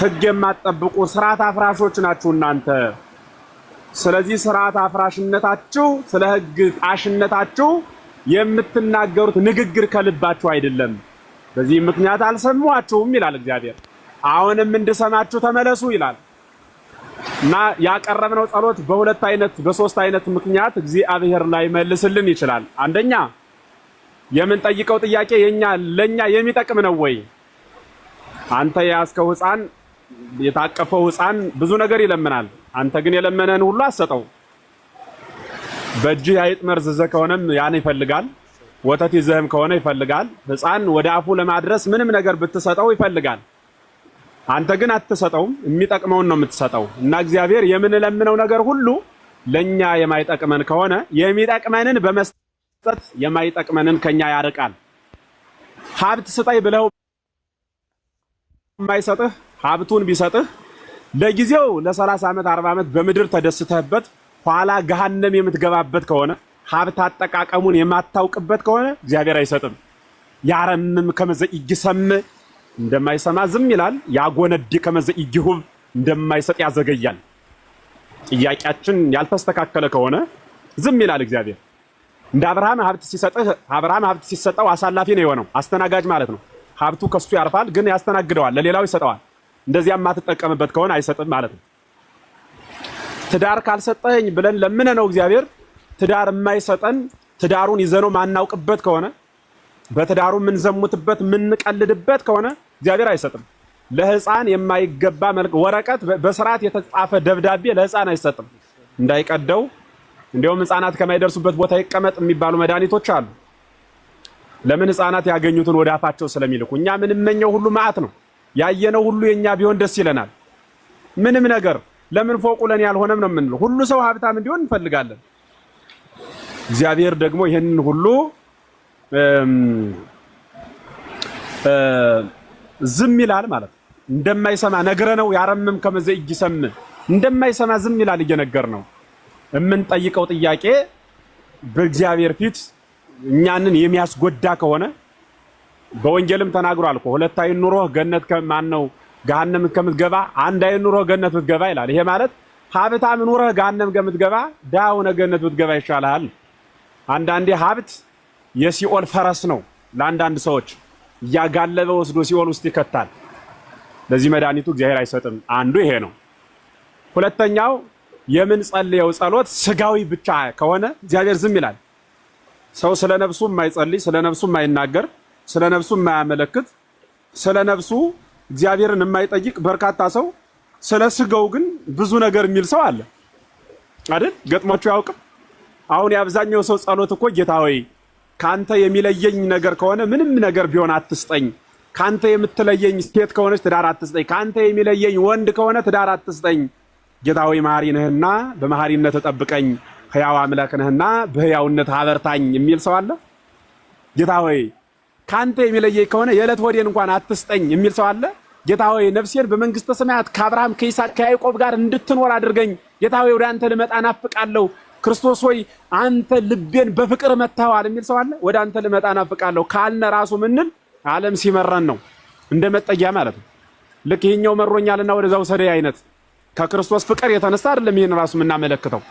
ሕግ የማትጠብቁ ስርዓት አፍራሾች ናችሁ እናንተ። ስለዚህ ስርዓት አፍራሽነታችሁ፣ ስለ ሕግ ጣሽነታችሁ የምትናገሩት ንግግር ከልባችሁ አይደለም። በዚህ ምክንያት አልሰማችሁም ይላል እግዚአብሔር። አሁንም እንድሰማችሁ ተመለሱ ይላል። እና ያቀረብነው ጸሎት በሁለት አይነት በሶስት አይነት ምክንያት እግዚአብሔር ላይ መልስልን ይችላል። አንደኛ የምንጠይቀው ጥያቄ ለኛ የሚጠቅም ነው ወይ? አንተ ያስከው ሕፃን የታቀፈው ሕፃን ብዙ ነገር ይለምናል። አንተ ግን የለመነን ሁሉ አሰጠው። በእጅህ አይጥ መርዝ ይዘህ ከሆነም ያን ይፈልጋል። ወተት ይዘህም ከሆነ ይፈልጋል። ሕፃን ወደ አፉ ለማድረስ ምንም ነገር ብትሰጠው ይፈልጋል። አንተ ግን አትሰጠውም፣ የሚጠቅመውን ነው የምትሰጠው። እና እግዚአብሔር የምንለምነው ነገር ሁሉ ለኛ የማይጠቅመን ከሆነ የሚጠቅመንን በመስጠት የማይጠቅመንን ከኛ ያርቃል። ሀብት ስጠይ ብለው የማይሰጥህ ሀብቱን ቢሰጥህ ለጊዜው ለ30 ዓመት 40 ዓመት በምድር ተደስተህበት ኋላ ገሃነም የምትገባበት ከሆነ ሀብት አጠቃቀሙን የማታውቅበት ከሆነ እግዚአብሔር አይሰጥም። ያረምም ከመዘ ይግሰም እንደማይሰማ ዝም ይላል። ያጎነድ ከመዘ ይግሁብ እንደማይሰጥ ያዘገያል። ጥያቄያችን ያልተስተካከለ ከሆነ ዝም ይላል እግዚአብሔር። እንደ አብርሃም ሀብት ሲሰጥህ አብርሃም ሀብት ሲሰጠው አሳላፊ ነው የሆነው፣ አስተናጋጅ ማለት ነው። ሀብቱ ከሱ ያርፋል፣ ግን ያስተናግደዋል፣ ለሌላው ይሰጠዋል። እንደዚያም የማትጠቀምበት ከሆነ አይሰጥም ማለት ነው። ትዳር ካልሰጠኝ ብለን ለምን ነው እግዚአብሔር ትዳር የማይሰጠን? ትዳሩን ይዘነው ማናውቅበት ከሆነ በትዳሩ የምንዘሙትበት የምንቀልድበት ከሆነ እግዚአብሔር አይሰጥም። ለሕፃን የማይገባ ወረቀት በስርዓት የተጻፈ ደብዳቤ ለሕፃን አይሰጥም። እንዳይቀደው እንዲያውም ሕፃናት ከማይደርሱበት ቦታ ይቀመጥ የሚባሉ መድኃኒቶች አሉ። ለምን? ሕፃናት ያገኙትን ወደ አፋቸው ስለሚልኩ። እኛ ምንመኘው ሁሉ መዓት ነው። ያየነው ሁሉ የኛ ቢሆን ደስ ይለናል። ምንም ነገር ለምን ፎቁ ለኔ ያልሆነም ነው የምንለው። ሁሉ ሰው ሀብታም እንዲሆን እንፈልጋለን። እግዚአብሔር ደግሞ ይሄንን ሁሉ ዝም ይላል ማለት ነው። እንደማይሰማ ነግረነው ያረምም ከመዘ ይግሰም እንደማይሰማ ዝም ይላል እየነገር ነው። የምንጠይቀው ጥያቄ በእግዚአብሔር ፊት እኛንን የሚያስጎዳ ከሆነ በወንጌልም ተናግሯል እኮ ሁለት አይን ኑሮህ ገነት ከማን ነው ገሃነም ከምትገባ አንድ አይን ኑሮህ ገነት ብትገባ ይላል። ይሄ ማለት ሀብታም ኑሮህ ገሃነም ከምትገባ ዳው ገነት ብትገባ ይሻላል። አንዳንዴ ሀብት የሲኦል ፈረስ ነው። ለአንዳንድ ሰዎች እያጋለበ ወስዶ ሲኦል ውስጥ ይከታል። ለዚህ መድኃኒቱ እግዚአብሔር አይሰጥም። አንዱ ይሄ ነው። ሁለተኛው የምንጸልየው ጸሎት ስጋዊ ብቻ ከሆነ እግዚአብሔር ዝም ይላል። ሰው ስለ ነፍሱ የማይጸልይ፣ ስለ ነፍሱ የማይናገር፣ ስለ ነፍሱ የማያመለክት፣ ስለ ነፍሱ እግዚአብሔርን የማይጠይቅ በርካታ ሰው ስለ ስጋው ግን ብዙ ነገር የሚል ሰው አለ አይደል? ገጥሟችሁ ያውቅም? አሁን የአብዛኛው ሰው ጸሎት እኮ ጌታ ሆይ ካንተ የሚለየኝ ነገር ከሆነ ምንም ነገር ቢሆን አትስጠኝ። ካንተ የምትለየኝ ሴት ከሆነች ትዳር አትስጠኝ። ካንተ የሚለየኝ ወንድ ከሆነ ትዳር አትስጠኝ። ጌታ ሆይ መሐሪ ነህና በመሐሪነት ተጠብቀኝ፣ ሕያው አምላክ ነህና በሕያውነት አበርታኝ የሚል ሰው አለ? ጌታ ሆይ ካንተ የሚለየኝ ከሆነ የዕለት ሆዴን እንኳን አትስጠኝ የሚል ሰው አለ? ጌታ ሆይ ነፍሴን በመንግስተ ሰማያት ከአብርሃም ከይስሐቅ ከያዕቆብ ጋር እንድትኖር አድርገኝ። ጌታ ሆይ ወደ አንተ ልመጣ ናፍቃለሁ። ክርስቶስ ሆይ አንተ ልቤን በፍቅር መታዋል የሚል ሰው አለ? ወደ አንተ ልመጣ ናፍቃለሁ ካልነ ራሱ ምንል ዓለም ሲመረን ነው እንደ መጠጊያ ማለት ነው። ልክ ይሄኛው መሮኛልና ወደዛው ሰደይ አይነት ከክርስቶስ ፍቅር የተነሳ አይደለም ይሄን ራሱ የምናመለክተው።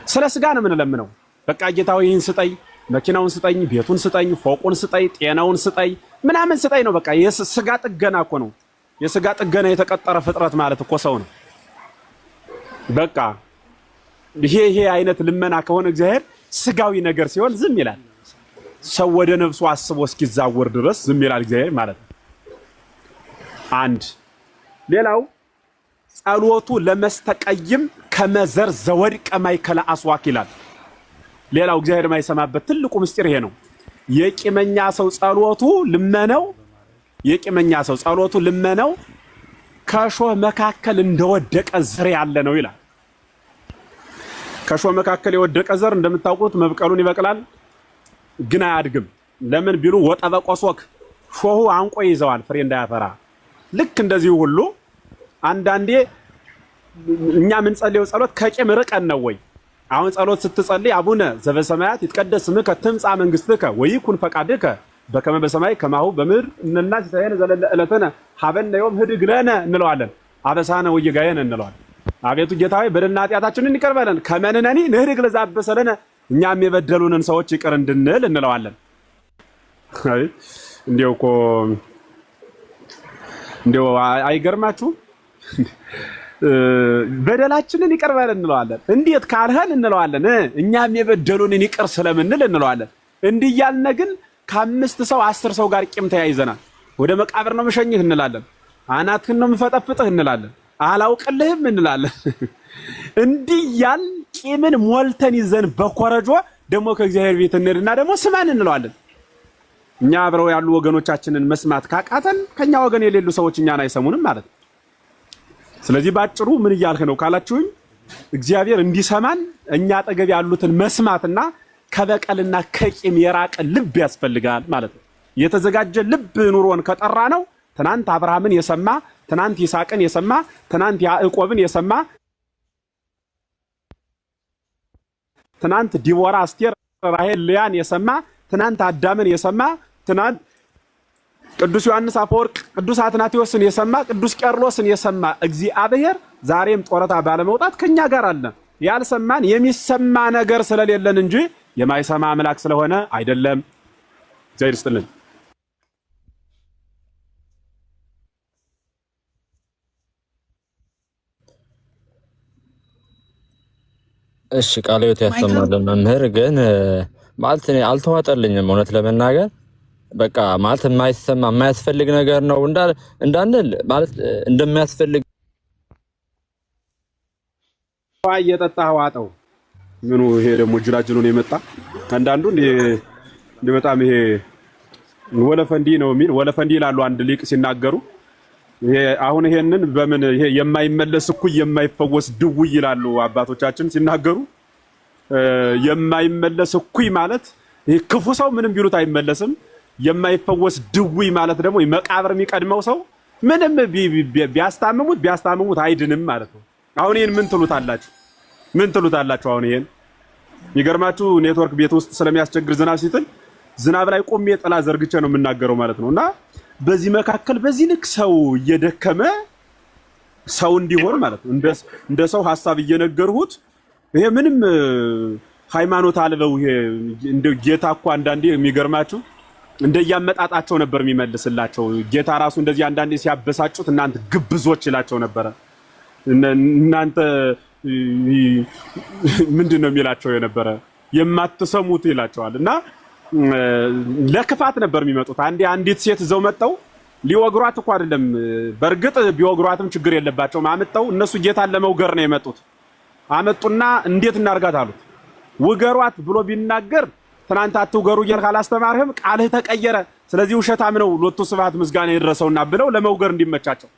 ስለ ስጋ ነው የምንለምነው። በቃ ጌታ ሆይ ይህን ስጠኝ፣ መኪናውን ስጠኝ፣ ቤቱን ስጠኝ፣ ፎቁን ስጠኝ፣ ጤናውን ስጠኝ፣ ምናምን ስጠኝ ነው። በቃ የስጋ ጥገና እኮ ነው። የስጋ ጥገና የተቀጠረ ፍጥረት ማለት እኮ ሰው ነው። በቃ ይሄ አይነት ልመና ከሆነ እግዚአብሔር ስጋዊ ነገር ሲሆን ዝም ይላል። ሰው ወደ ነፍሱ አስቦ እስኪዛወር ድረስ ዝም ይላል እግዚአብሔር ማለት ነው። አንድ ሌላው ጸሎቱ ለመስተቀይም ከመዘር ዘወድቀ ማይከለ አስዋክ ይላል። ሌላው እግዚአብሔር የማይሰማበት ትልቁ ምስጢር ይሄ ነው። የቂመኛ ሰው ጸሎቱ ልመነው ከሾህ መካከል እንደወደቀ ዘር ያለ ነው ይላል። ከሾህ መካከል የወደቀ ዘር እንደምታውቁት መብቀሉን ይበቅላል፣ ግን አያድግም። ለምን ቢሉ ወጠበቆሶክ ሾሁ አንቆ ይዘዋል ፍሬ እንዳያፈራ። ልክ እንደዚህ ሁሉ አንዳንዴ እኛ ምን ጸልየው ጸሎት ከቂም ርቀን ነው ወይ? አሁን ጸሎት ስትጸልይ አቡነ ዘበሰማያት ይትቀደስ ስምከ ትምጻእ መንግስትከ ወይኩን ፈቃድከ በከመ በሰማይ ከማሁ በምድር እነና ሲሳየነ ዘለለ ዕለተነ ሀበነ ዮም ህድግ ለነ እንለዋለን። አበሳነ ወየጋየነ እንለዋለን። አቤቱ ጌታ ሆይ በደልና ኃጢአታችንን ይቅር በለን ከመንነኒ ንህድግ ለዛበሰለነ እኛም የበደሉንን ሰዎች ይቅር እንድንል እንለዋለን። አይ እንዴው አይገርማችሁም? በደላችንን ይቅር በለን እንለዋለን። እንዴት ካልህን እንለዋለን። እኛም የበደሉንን ይቅር ስለምንል እንለዋለን። እንዲያልነ ግን ከአምስት ሰው 10 ሰው ጋር ቂም ተያይዘናል። ወደ መቃብር ነው መሸኝህ እንላለን። አናትህን ነው መፈጠፍጥህ እንላለን። አላውቅልህም እንላለን። እንዲያል ቂምን ሞልተን ይዘን በኮረጆ ደግሞ ከእግዚአብሔር ቤት እንሄድና ደግሞ ስማን እንለዋለን። እኛ አብረው ያሉ ወገኖቻችንን መስማት ካቃተን ከኛ ወገን የሌሉ ሰዎች እኛን አይሰሙንም ማለት ነው። ስለዚህ ባጭሩ ምን እያልህ ነው ካላችሁኝ እግዚአብሔር እንዲሰማን እኛ አጠገብ ያሉትን መስማትና ከበቀልና ከቂም የራቀ ልብ ያስፈልጋል ማለት ነው። የተዘጋጀ ልብ ኑሮን ከጠራ ነው ትናንት አብርሃምን የሰማ ትናንት ይስሐቅን የሰማ ትናንት ያዕቆብን የሰማ ትናንት ዲቦራ፣ አስቴር፣ ራሔል፣ ልያን የሰማ ትናንት አዳምን የሰማ ትናንት ቅዱስ ዮሐንስ አፈወርቅ፣ ቅዱስ አትናቴዎስን የሰማ ቅዱስ ቄርሎስን የሰማ እግዚአብሔር ዛሬም ጦረታ ባለመውጣት ከኛ ጋር አለ። ያልሰማን የሚሰማ ነገር ስለሌለን እንጂ የማይሰማ አምላክ ስለሆነ አይደለም። እግዚአብሔር ይስጥልን። እሺ ቃለ ሕይወት ያሰማልን መምህር። ግን ማለት እኔ አልተዋጠልኝም እውነት ለመናገር በቃ ማለት የማይሰማ የማያስፈልግ ነገር ነው እንዳንል ማለት እንደሚያስፈልግ እየጠጣህ ዋጠው ምኑ ይሄ ደግሞ ጅራጅሉን የመጣ አንዳንዱ እንደ በጣም ይሄ ወለፈንዲ ነው የሚል ወለፈንዲ ይላሉ አንድ ሊቅ ሲናገሩ። ይሄ አሁን ይሄንን በምን ይሄ የማይመለስ እኩይ የማይፈወስ ድውይ ይላሉ አባቶቻችን ሲናገሩ። የማይመለስ እኩይ ማለት ይሄ ክፉ ሰው ምንም ቢሉት አይመለስም። የማይፈወስ ድውይ ማለት ደግሞ መቃብር የሚቀድመው ሰው ምንም ቢያስታምሙት አይድንም ማለት ነው። አሁን ይሄን ምን ትሉታላችሁ? አሁን ይሄን የሚገርማችሁ ኔትወርክ ቤት ውስጥ ስለሚያስቸግር ዝናብ ሲጥል ዝናብ ላይ ቆሜ ጥላ ዘርግቼ ነው የምናገረው ማለት ነውና በዚህ መካከል በዚህ ልክ ሰው እየደከመ ሰው እንዲሆን ማለት ነው እንደ ሰው ሐሳብ እየነገርሁት ይሄ ምንም ሃይማኖት አልበው ይሄ እንደ ጌታ እኮ አንዳንዴ የሚገርማችሁ እንደያመጣጣቸው ነበር የሚመልስላቸው። ጌታ ራሱ እንደዚህ አንዳንዴ ሲያበሳጩት እናንተ ግብዞች ይላቸው ነበር። እናንተ ምንድነው የሚላቸው የነበረ የማትሰሙት ይላቸዋል። እና ለክፋት ነበር የሚመጡት። አንዲት ሴት ዘው መጣው ሊወግሯት እኮ አይደለም። በርግጥ ቢወግሯትም ችግር የለባቸውም። አመጣው እነሱ ጌታን ለመውገር ነው የመጡት። አመጡና እንዴት እናርጋት አሉት። ውገሯት ብሎ ቢናገር ትናንት አትውገሩ እያልክ አላስተማርህም፣ ቃልህ ተቀየረ፣ ስለዚህ ውሸታም ነው ሎቱ ስብሐት ምስጋና ይድረሰውና ብለው ለመውገር እንዲመቻቸው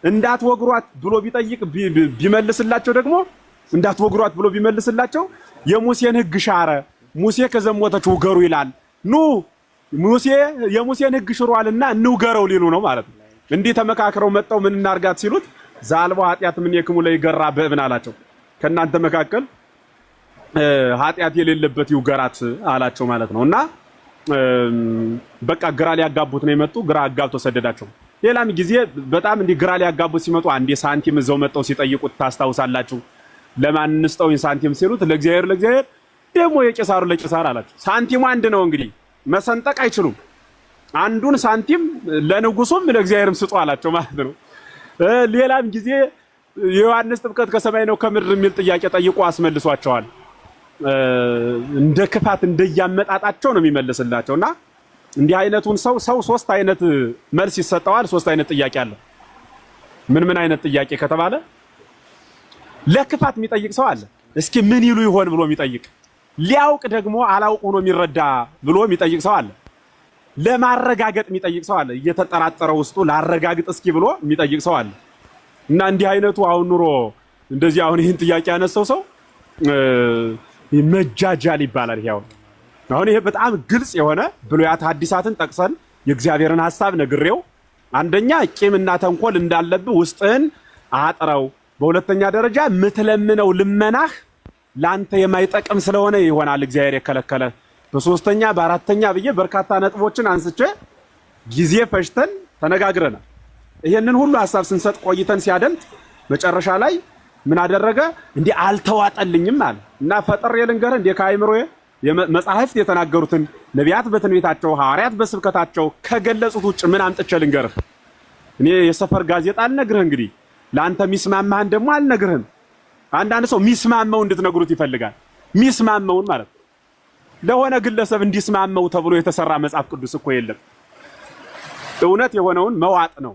እንዳትወግሯት ብሎ ቢጠይቅ ቢመልስላቸው ደግሞ እንዳትወግሯት ብሎ ቢመልስላቸው የሙሴን ሕግ ሻረ፣ ሙሴ ከዘሞተች ውገሩ ይላል፣ ኑ ሙሴ የሙሴን ሕግ ሽሯልና እንውገረው ሊሉ ነው ማለት ነው። እንዲህ ተመካክረው መጣው ምን እናርጋት ሲሉት ዛልቦ ኃጢአት ምን የክሙ ላይ ገራ በእብን አላቸው። ከናንተ መካከል ኃጢአት የሌለበት ይውገራት አላቸው ማለት ነውና በቃ ግራ ሊያጋቡት ነው የመጡ። ግራ አጋብቶ ሰደዳቸው። ሌላም ጊዜ በጣም እንዲህ ግራ ሊያጋቡት ሲመጡ አንዴ ሳንቲም እዛው መጣው ሲጠይቁት ታስታውሳላችሁ። ለማን እንስጠው ሳንቲም ሲሉት ለእግዚአብሔር ደግሞ የቄሳሩ ለቄሳር አላቸው። ሳንቲሙ አንድ ነው እንግዲህ መሰንጠቅ አይችሉም። አንዱን ሳንቲም ለንጉሱም ለእግዚአብሔርም ስጡ አላቸው ማለት ነው። ሌላም ጊዜ የዮሐንስ ጥምቀት ከሰማይ ነው ከምድር የሚል ጥያቄ ጠይቆ አስመልሷቸዋል። እንደ ክፋት እንደያመጣጣቸው ነው የሚመልስላቸውና እንዲህ አይነቱን ሰው ሶስት አይነት መልስ ይሰጠዋል። ሶስት አይነት ጥያቄ አለ። ምን አይነት ጥያቄ ከተባለ ለክፋት የሚጠይቅ ሰው አለ። እስኪ ምን ይሉ ይሆን ብሎ የሚጠይቅ፣ ሊያውቅ ደግሞ አላውቅ ሆኖ የሚረዳ ብሎ የሚጠይቅ ሰው አለ። ለማረጋገጥ የሚጠይቅ ሰው አለ። እየተጠራጠረ ውስጡ ላረጋግጥ እስኪ ብሎ የሚጠይቅ ሰው አለ። እና እንዲህ አይነቱ አሁን ኑሮ እንደዚህ አሁን ይህን ጥያቄ ያነሳው ሰው መጃጃል ይባላል። አሁን ይሄ በጣም ግልጽ የሆነ ብሉያት ሐዲሳትን ጠቅሰን የእግዚአብሔርን ሐሳብ ነግሬው፣ አንደኛ ቂምና ተንኮል እንዳለብህ ውስጥህን አጥረው፣ በሁለተኛ ደረጃ ምትለምነው ልመናህ ላንተ የማይጠቅም ስለሆነ ይሆናል እግዚአብሔር የከለከለ፣ በሶስተኛ በአራተኛ ብዬ በርካታ ነጥቦችን አንስቼ ጊዜ ፈጅተን ተነጋግረናል። ይሄንን ሁሉ ሐሳብ ስንሰጥ ቆይተን ሲያደምጥ መጨረሻ ላይ ምን አደረገ? እንዲህ አልተዋጠልኝም አለ እና ፈጠር የልንገርህ እንደ ከአይምሮዬ መጻሕፍት የተናገሩትን ነቢያት በትንቢታቸው ሐዋርያት በስብከታቸው ከገለጹት ውጭ ምን አምጥቼ ልንገርህ? እኔ የሰፈር ጋዜጣ አልነግርህ። እንግዲህ ለአንተ ሚስማማህን ደግሞ አልነግርህም። አንዳንድ ሰው ሚስማማው እንድትነግሩት ይፈልጋል። ሚስማማውን ማለት ለሆነ ግለሰብ እንዲስማማው ተብሎ የተሰራ መጽሐፍ ቅዱስ እኮ የለም። እውነት የሆነውን መዋጥ ነው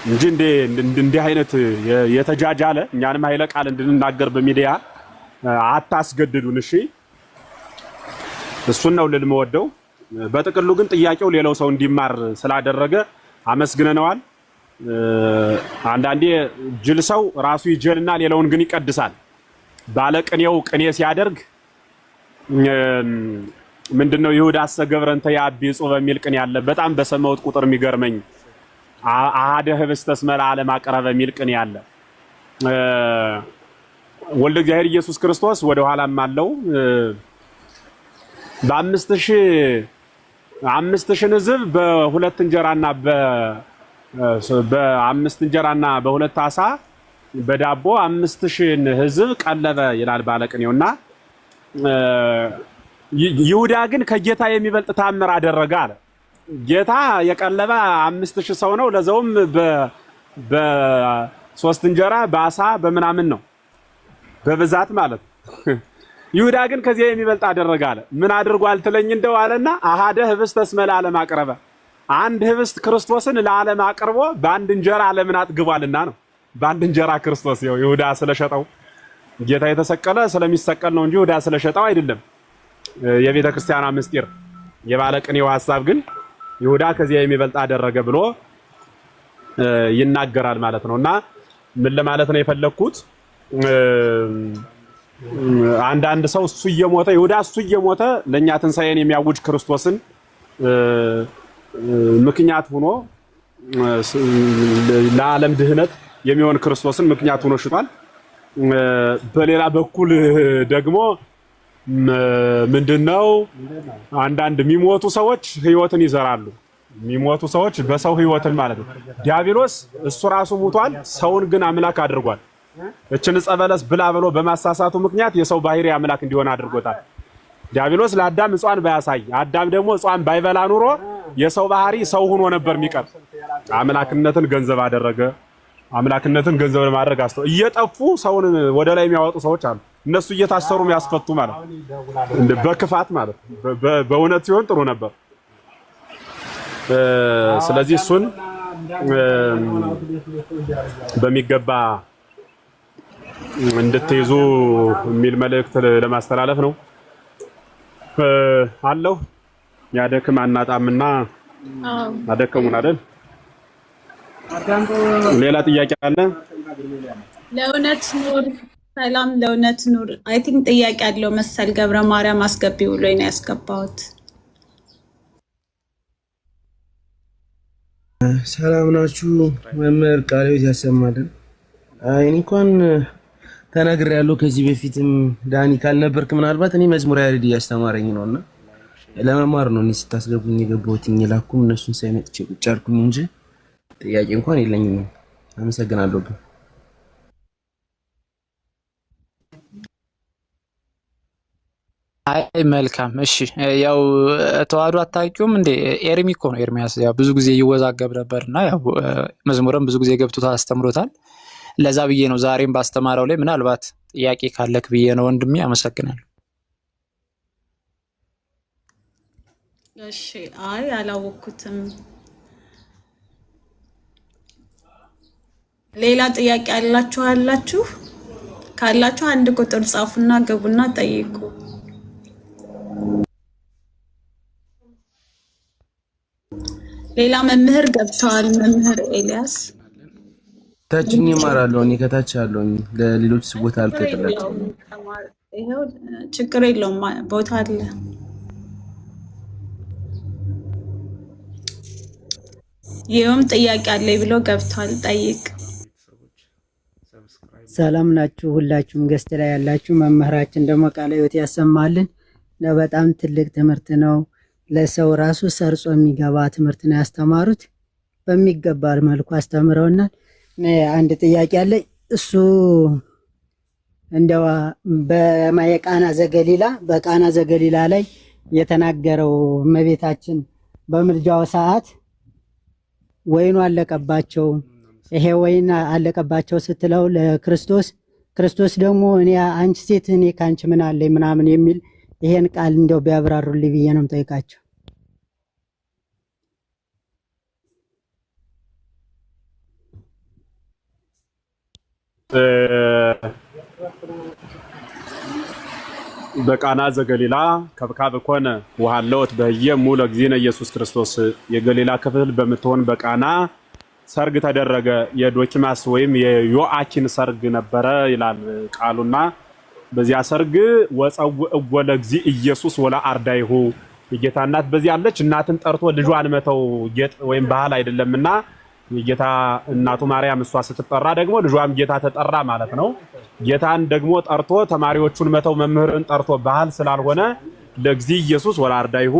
እንጂ እንዲህ አይነት የተጃጃለ እኛንም ኃይለ ቃል እንድንናገር በሚዲያ አታስገድዱን። እሺ እሱን ነው ልልመወደው። በጥቅሉ ግን ጥያቄው ሌላው ሰው እንዲማር ስላደረገ አመስግነነዋል። አንዳንዴ ጅል ሰው ራሱ ይጀልና ሌላውን ግን ይቀድሳል። ባለቅኔው ቅኔ ሲያደርግ ምንድነው ይሁዳ አሰገብረንተ ያቢ ጾ በሚል ቅኔ ያለ በጣም በሰማሁት ቁጥር የሚገርመኝ አሃደ ህብስተ እስመ ለዓለም አቀረበ የሚል ቅኔ ያለ ወልደ እግዚአብሔር ኢየሱስ ክርስቶስ ወደ ኋላም አለው በአምስት ሺህ ሕዝብ በሁለት እንጀራና በአምስት እንጀራና በሁለት ዓሣ በዳቦ 5000 ሕዝብ ቀለበ ይላል ባለቅኔውና ይሁዳ ግን ከጌታ የሚበልጥ ታምር አደረገ አለ። ጌታ የቀለበ 5000 ሰው ነው፣ ለዛውም በ3 እንጀራ በዓሣ በምናምን ነው በብዛት ማለት። ይሁዳ ግን ከዚህ የሚበልጥ አደረገ አለ። ምን አድርጓል ትለኝ እንደው አለና አሃደ ህብስተ እስመ ለዓለም አቀረበ፣ አንድ ህብስት ክርስቶስን ለዓለም አቅርቦ በአንድ እንጀራ ዓለምን አጥግቧልና ነው። በአንድ እንጀራ ክርስቶስ ይሁዳ ስለሸጠው ጌታ የተሰቀለ ስለሚሰቀል ነው እንጂ ይሁዳ ስለሸጠው አይደለም። የቤተ ክርስቲያኗ ምስጢር የባለቅኔው ሐሳብ ግን ይሁዳ ከዚያ የሚበልጥ አደረገ ብሎ ይናገራል ማለት ነውና ምን ለማለት ነው የፈለኩት? አንዳንድ ሰው እሱ እየሞተ ይሁዳ እሱ እየሞተ ለኛ ትንሳኤን የሚያውጅ ክርስቶስን ምክንያት ሆኖ ለዓለም ድህነት የሚሆን ክርስቶስን ምክንያት ሆኖ ሽጧል። በሌላ በኩል ደግሞ ምንድነው አንዳንድ የሚሞቱ ሰዎች ህይወትን ይዘራሉ። የሚሞቱ ሰዎች በሰው ህይወትን ማለት ነው። ዲያብሎስ እሱ ራሱ ሞቷል፣ ሰውን ግን አምላክ አድርጓል። እችን ዕፀ በለስ ብላ ብሎ በማሳሳቱ ምክንያት የሰው ባህሪ አምላክ እንዲሆን አድርጎታል። ዲያብሎስ ለአዳም ዕጿን ባያሳይ፣ አዳም ደግሞ ዕጿን ባይበላ ኑሮ የሰው ባህሪ ሰው ሆኖ ነበር የሚቀር። አምላክነትን ገንዘብ አደረገ። አምላክነትን ገንዘብ ለማድረግ አስተው እየጠፉ ሰውን ወደ ላይ የሚያወጡ ሰዎች አሉ። እነሱ እየታሰሩ የሚያስፈቱ ማለት እንደ በክፋት ማለት በእውነት ሲሆን ጥሩ ነበር። ስለዚህ እሱን በሚገባ እንድትይዙ የሚል መልእክት ለማስተላለፍ ነው። አለው ያደክም አናጣምና አደከሙን አይደል? ሌላ ጥያቄ አለ? ለእውነት ኑር ሰላም፣ ለእውነት ኑር። አይ ቲንክ ጥያቄ ያለው መሰል ገብረ ማርያም አስገቢ ብሎኝ ነው ያስገባሁት። ሰላም ናችሁ? መምህር ቃለ ሕይወት ያሰማልን። እኔ እንኳን ተናግሬያለሁ ከዚህ በፊትም ዳኒ ካልነበርክ ምናልባት እኔ መዝሙር ያሬድ እያስተማረኝ ነውና ለመማር ነው እኔ ስታስገቡኝ የገባሁት የላኩም እነሱን ሳይመጥቼ ቁጭ አልኩኝ እንጂ ጥያቄ እንኳን የለኝም። አመሰግናለሁ። አይ መልካም እሺ። ያው ተዋህዶ አታውቂውም እንዴ? ኤርሚ እኮ ነው ኤርሚያስ። ያው ብዙ ጊዜ ይወዛገብ ነበርና ያው መዝሙርም ብዙ ጊዜ ገብቶ አስተምሮታል። ለዛ ብዬ ነው ዛሬም ባስተማረው ላይ ምናልባት ጥያቄ ካለክ ብዬ ነው ወንድሜ። አመሰግናለሁ። እሺ። አይ አላወኩትም። ሌላ ጥያቄ አላችሁ? ካላችሁ አንድ ቁጥር ጻፉና ገቡና ጠይቁ። ሌላ መምህር ገብተዋል። መምህር ኤልያስ ታችኝ ይማራለሁ። እኔ ከታች ያለውኝ ለሌሎች ቦታ አልቀጥላችሁ። ይሄው ችግር የለውም ቦታ አለ። ይሄውም ጥያቄ አለኝ ብሎ ገብቷል። ጠይቅ። ሰላም ናችሁ? ሁላችሁም ገስት ላይ ያላችሁ መምህራችን ደግሞ ቃለ ሕይወት ያሰማልን። በጣም ትልቅ ትምህርት ነው። ለሰው ራሱ ሰርጾ የሚገባ ትምህርት ነው ያስተማሩት። በሚገባ መልኩ አስተምረውናል። አንድ ጥያቄ አለኝ። እሱ እንደው በቃና ዘገሊላ ላይ የተናገረው እመቤታችን በምልጃው ሰዓት ወይኑ አለቀባቸው፣ ይሄ ወይን አለቀባቸው ስትለው ለክርስቶስ ደግሞ እኔ አንቺ ሴት እኔ ካንቺ ምን አለኝ ምናምን የሚል ይሄን ቃል እንደው ቢያብራሩልኝ ብዬ ነው የምጠይቃቸው። በቃና ዘገሊላ ከብካብ ኮነ ወሃለወት በየሙ ለግዚእነ ኢየሱስ ክርስቶስ የገሊላ ክፍል በምትሆን በቃና ሰርግ ተደረገ። የዶኪማስ ወይም የዮአኪን ሰርግ ነበረ ይላል ቃሉና በዚያ ሰርግ ወፀውእ ለእግዚእ ኢየሱስ ወላ አርዳይሁ የጌታ እናት በዚያ አለች። እናትን ጠርቶ ልጇን መተው ጌጥ ወይም ባህል አይደለምና የጌታ እናቱ ማርያም እሷ ስትጠራ ደግሞ ልጇም ጌታ ተጠራ ማለት ነው። ጌታን ደግሞ ጠርቶ ተማሪዎቹን መተው መምህርን ጠርቶ ባህል ስላልሆነ ለእግዚእ ኢየሱስ ወላ አርዳይሁ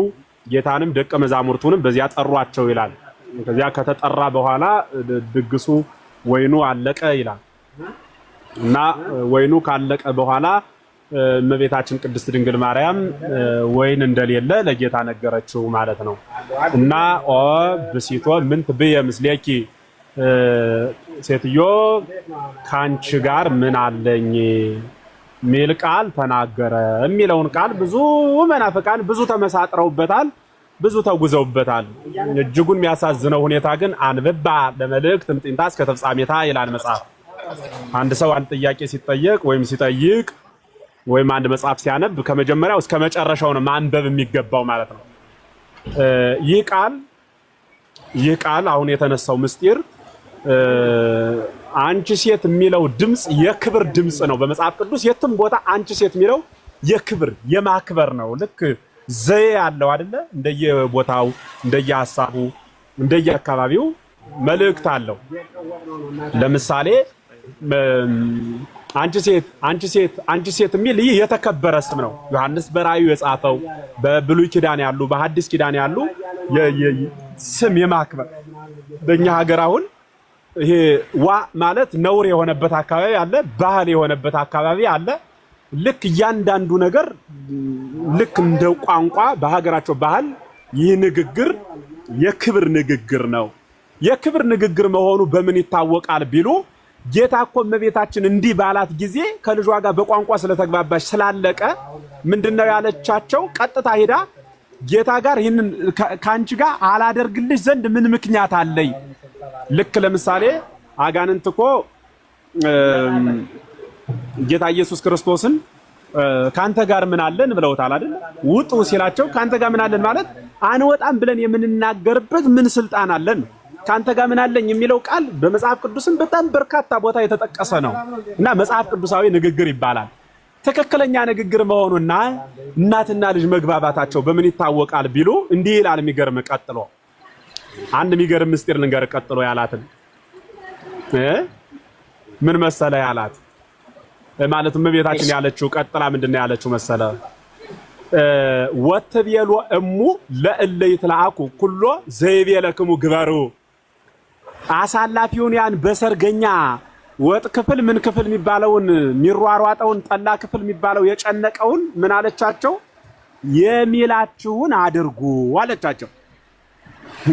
ጌታንም ደቀ መዛሙርቱንም በዚያ ጠሯቸው ይላል። ከዚያ ከተጠራ በኋላ ድግሱ ወይኑ አለቀ ይላል እና ወይኑ ካለቀ በኋላ እመቤታችን ቅድስት ድንግል ማርያም ወይን እንደሌለ ለጌታ ነገረችው ማለት ነው። እና ብሲቶ ምን ትብየ ምስሌኪ ሴትዮ ካንቺ ጋር ምን አለኝ ሚል ቃል ተናገረ የሚለውን ቃል ብዙ መናፍቃን ብዙ ተመሳጥረውበታል፣ ብዙ ተጉዘውበታል። እጅጉን የሚያሳዝነው ሁኔታ ግን አንብባ ለመልእክት ምጥንታ እስከ ተፍጻሜታ ይላል መጽሐፍ። አንድ ሰው አንድ ጥያቄ ሲጠየቅ ወይም ሲጠይቅ ወይም አንድ መጽሐፍ ሲያነብ ከመጀመሪያው እስከ መጨረሻው ነው ማንበብ የሚገባው ማለት ነው። ይህ ቃል አሁን የተነሳው ምስጢር አንቺ ሴት የሚለው ድምጽ የክብር ድምጽ ነው። በመጽሐፍ ቅዱስ የትም ቦታ አንቺ ሴት የሚለው የክብር የማክበር ነው። ልክ ዘዬ ያለው አይደለ? እንደየቦታው እንደየሐሳቡ እንደየአካባቢው መልእክት አለው። ለምሳሌ አንቺ ሴት የሚል ይህ የተከበረ ስም ነው። ዮሐንስ በራእዩ የጻፈው በብሉይ ኪዳን ያሉ በሐዲስ ኪዳን ያሉ ስም የማክበር በእኛ ሀገር አሁን ይሄ ዋ ማለት ነውር የሆነበት አካባቢ አለ፣ ባህል የሆነበት አካባቢ አለ። ልክ እያንዳንዱ ነገር ልክ እንደ ቋንቋ በሀገራቸው ባህል ይህ ንግግር የክብር ንግግር ነው። የክብር ንግግር መሆኑ በምን ይታወቃል ቢሉ ጌታ እኮ እመቤታችን እንዲህ ባላት ጊዜ ከልጇ ጋር በቋንቋ ስለተግባባች ስላለቀ ምንድነው ያለቻቸው? ቀጥታ ሄዳ ጌታ ጋር ይህንን ካንቺ ጋር አላደርግልሽ ዘንድ ምን ምክንያት አለኝ? ልክ ለምሳሌ አጋንንት እኮ ጌታ ኢየሱስ ክርስቶስን ካንተ ጋር ምን አለን ብለውታል አይደል? ውጡ ሲላቸው ካንተ ጋር ምን አለን ማለት አንወጣም ብለን የምንናገርበት ምን ስልጣን አለን? ካንተ ጋር ምን አለኝ የሚለው ቃል በመጽሐፍ ቅዱስም በጣም በርካታ ቦታ የተጠቀሰ ነው እና መጽሐፍ ቅዱሳዊ ንግግር ይባላል። ትክክለኛ ንግግር መሆኑና እናትና ልጅ መግባባታቸው በምን ይታወቃል ቢሉ እንዲህ ይላል። የሚገርም ቀጥሎ አንድ የሚገርም ምስጢር ልንገር። ቀጥሎ ያላትን ምን መሰለ ያላት ማለት እመቤታችን ያለችው ቀጥላ ምንድነው ያለችው መሰለ? ወትቤሎ እሙ ለእለ ይትለአኩ ኩሎ ዘይቤለክሙ ግበሩ። አሳላፊውን ያን በሰርገኛ ወጥ ክፍል ምን ክፍል የሚባለውን ሚሯሯጠውን ጠላ ክፍል የሚባለው የጨነቀውን ምን አለቻቸው? የሚላችሁን አድርጉ አለቻቸው።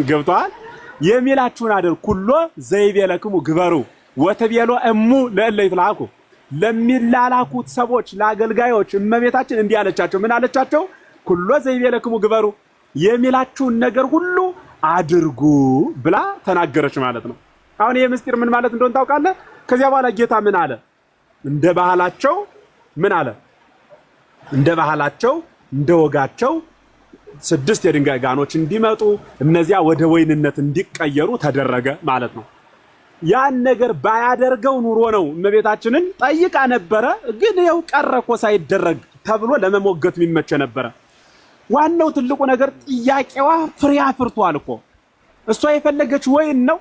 ገብቷል? የሚላችሁን አድርጉ ኩሎ ዘይቤለክሙ ግበሩ ወትቤሎ እሙ ለእለ ይትለአኩ። ለሚላላኩት ሰዎች ለአገልጋዮች እመቤታችን እንዲህ አለቻቸው። ምን አለቻቸው? ኩሎ ዘይቤለክሙ ግበሩ፣ የሚላችሁን ነገር ሁሉ አድርጉ ብላ ተናገረች ማለት ነው። አሁን ይሄ ምስጢር ምን ማለት እንደሆነ ታውቃለህ? ከዚያ በኋላ ጌታ ምን አለ? እንደ ባህላቸው ምን አለ? እንደ ባህላቸው እንደ ወጋቸው 6 የድንጋይ ጋኖች እንዲመጡ እነዚያ ወደ ወይንነት እንዲቀየሩ ተደረገ ማለት ነው። ያን ነገር ባያደርገው ኑሮ ነው እመቤታችንን ጠይቃ ነበረ፣ ግን ይኸው ቀረ እኮ ሳይደረግ ተብሎ ለመሞገት የሚመቸ ነበረ። ዋናው ትልቁ ነገር ጥያቄዋ ፍሬ አፍርቷል እኮ። እሷ የፈለገች ወይን ነው።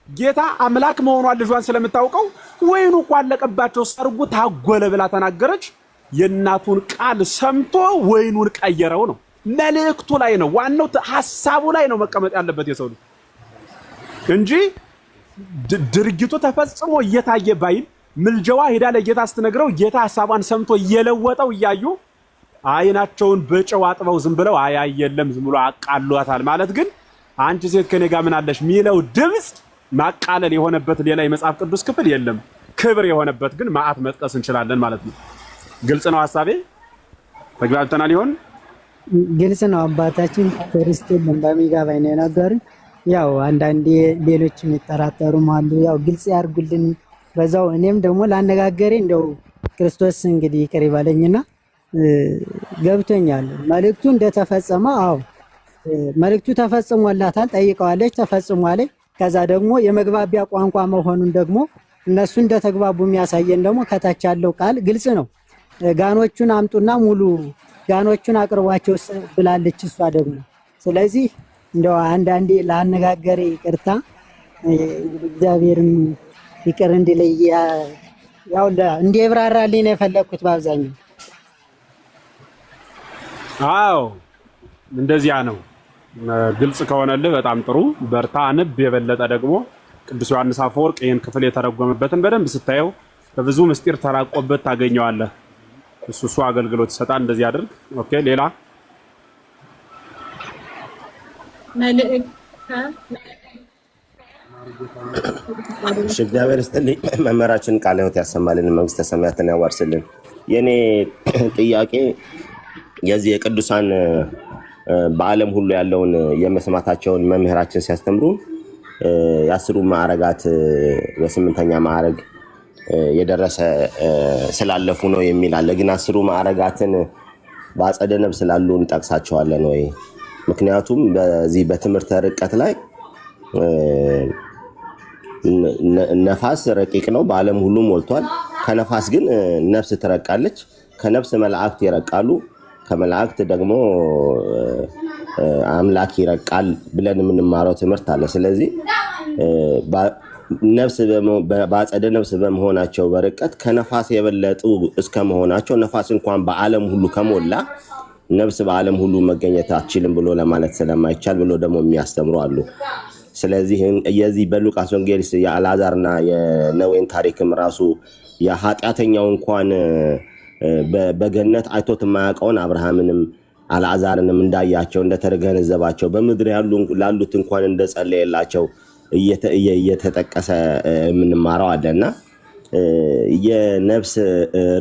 ጌታ አምላክ መሆኗን ልጇን ስለምታውቀው ወይኑ እኮ አለቀባቸው፣ ሰርጉ ታጎለ ብላ ተናገረች። የእናቱን ቃል ሰምቶ ወይኑን ቀየረው ነው። መልእክቱ ላይ ነው ዋናው፣ ሐሳቡ ላይ ነው መቀመጥ ያለበት የሰው ልጅ እንጂ ድርጊቱ ተፈጽሞ እየታየ ባይል ምልጃዋ ሄዳ ለጌታ ስትነግረው ጌታ ሐሳቧን ሰምቶ እየለወጠው እያዩ አይናቸውን በጨው አጥበው ዝም ብለው አይ የለም ዝም ብሎ አቃሏታል ማለት ግን አንቺ ሴት ከኔ ጋር ምን አለሽ ሚለው ድምጽ ማቃለል የሆነበት ሌላ የመጽሐፍ ቅዱስ ክፍል የለም። ክብር የሆነበት ግን ማአት መጥቀስ እንችላለን ማለት ነው። ግልጽ ነው ሐሳቤ? ተግባብተናል ይሆን? ግልጽ ነው አባታችን ክርስቶስን በሚገባኝ ነው የነገሩኝ። ያው አንዳንዴ ሌሎች የሚጠራጠሩም አሉ። ያው ግልጽ ያርጉልን በዛው። እኔም ደግሞ ላነጋገሬ እንደው ክርስቶስ እንግዲህ ይቅር ይበለኝና ገብቶኛል መልእክቱ እንደተፈጸመ። አዎ መልእክቱ ተፈጽሞላታል፣ ጠይቀዋለች፣ ተፈጽሟል። ከዛ ደግሞ የመግባቢያ ቋንቋ መሆኑን ደግሞ እነሱ እንደተግባቡ የሚያሳየን ደግሞ ከታች ያለው ቃል ግልጽ ነው። ጋኖቹን አምጡና ሙሉ ጋኖቹን አቅርቧቸው ብላለች እሷ ደግሞ። ስለዚህ እንደው አንዳንዴ ላነጋገሬ ይቅርታ፣ እግዚአብሔርም ይቅር እንዲለይ ያው እንዲብራራልኝ ነው የፈለኩት በአብዛኛው። አዎ እንደዚያ ነው። ግልጽ ከሆነልህ በጣም ጥሩ በርታ፣ አንብ። የበለጠ ደግሞ ቅዱስ ዮሐንስ አፈወርቅ ይህን ክፍል የተረጎመበትን በደንብ ስታየው በብዙ ምስጢር ተራቆበት ታገኘዋለህ። እሱ አገልግሎት ይሰጣል። እንደዚህ አድርግ። ኦኬ። ሌላ እግዚአብሔር ይስጥልኝ። መምህራችን ቃለ ሕይወት ያሰማልን፣ መንግስተ ሰማያትን ያዋርስልን። የኔ ጥያቄ የዚህ የቅዱሳን በዓለም ሁሉ ያለውን የመስማታቸውን መምህራችን ሲያስተምሩ የአስሩ ማዕረጋት በስምንተኛ ማዕረግ የደረሰ ስላለፉ ነው የሚል አለ። ግን አስሩ ማዕረጋትን በአጸደ ነፍስ ስላሉ እንጠቅሳቸዋለን ወይ? ምክንያቱም በዚህ በትምህርተ ርቀት ላይ ነፋስ ረቂቅ ነው፣ በዓለም ሁሉ ሞልቷል። ከነፋስ ግን ነፍስ ትረቃለች፣ ከነፍስ መላእክት ይረቃሉ፣ ከመላእክት ደግሞ አምላክ ይረቃል ብለን የምንማረው ትምህርት አለ። ስለዚህ ነፍስ በአጸደ ነፍስ በመሆናቸው በርቀት ከነፋስ የበለጡ እስከ መሆናቸው ነፋስ እንኳን በዓለም ሁሉ ከሞላ ነፍስ በዓለም ሁሉ መገኘት አትችልም ብሎ ለማለት ስለማይቻል ብሎ ደግሞ የሚያስተምሩ አሉ። ስለዚህ የዚህ በሉቃስ ወንጌል የአልዓዛርና የነዌን ታሪክም ራሱ የኃጢአተኛው እንኳን በገነት አይቶት የማያውቀውን አብርሃምንም አልዓዛርንም እንዳያቸው እንደተገነዘባቸው በምድር ላሉት እንኳን እንደጸለየላቸው እየተጠቀሰ የምንማረው አለና የነፍስ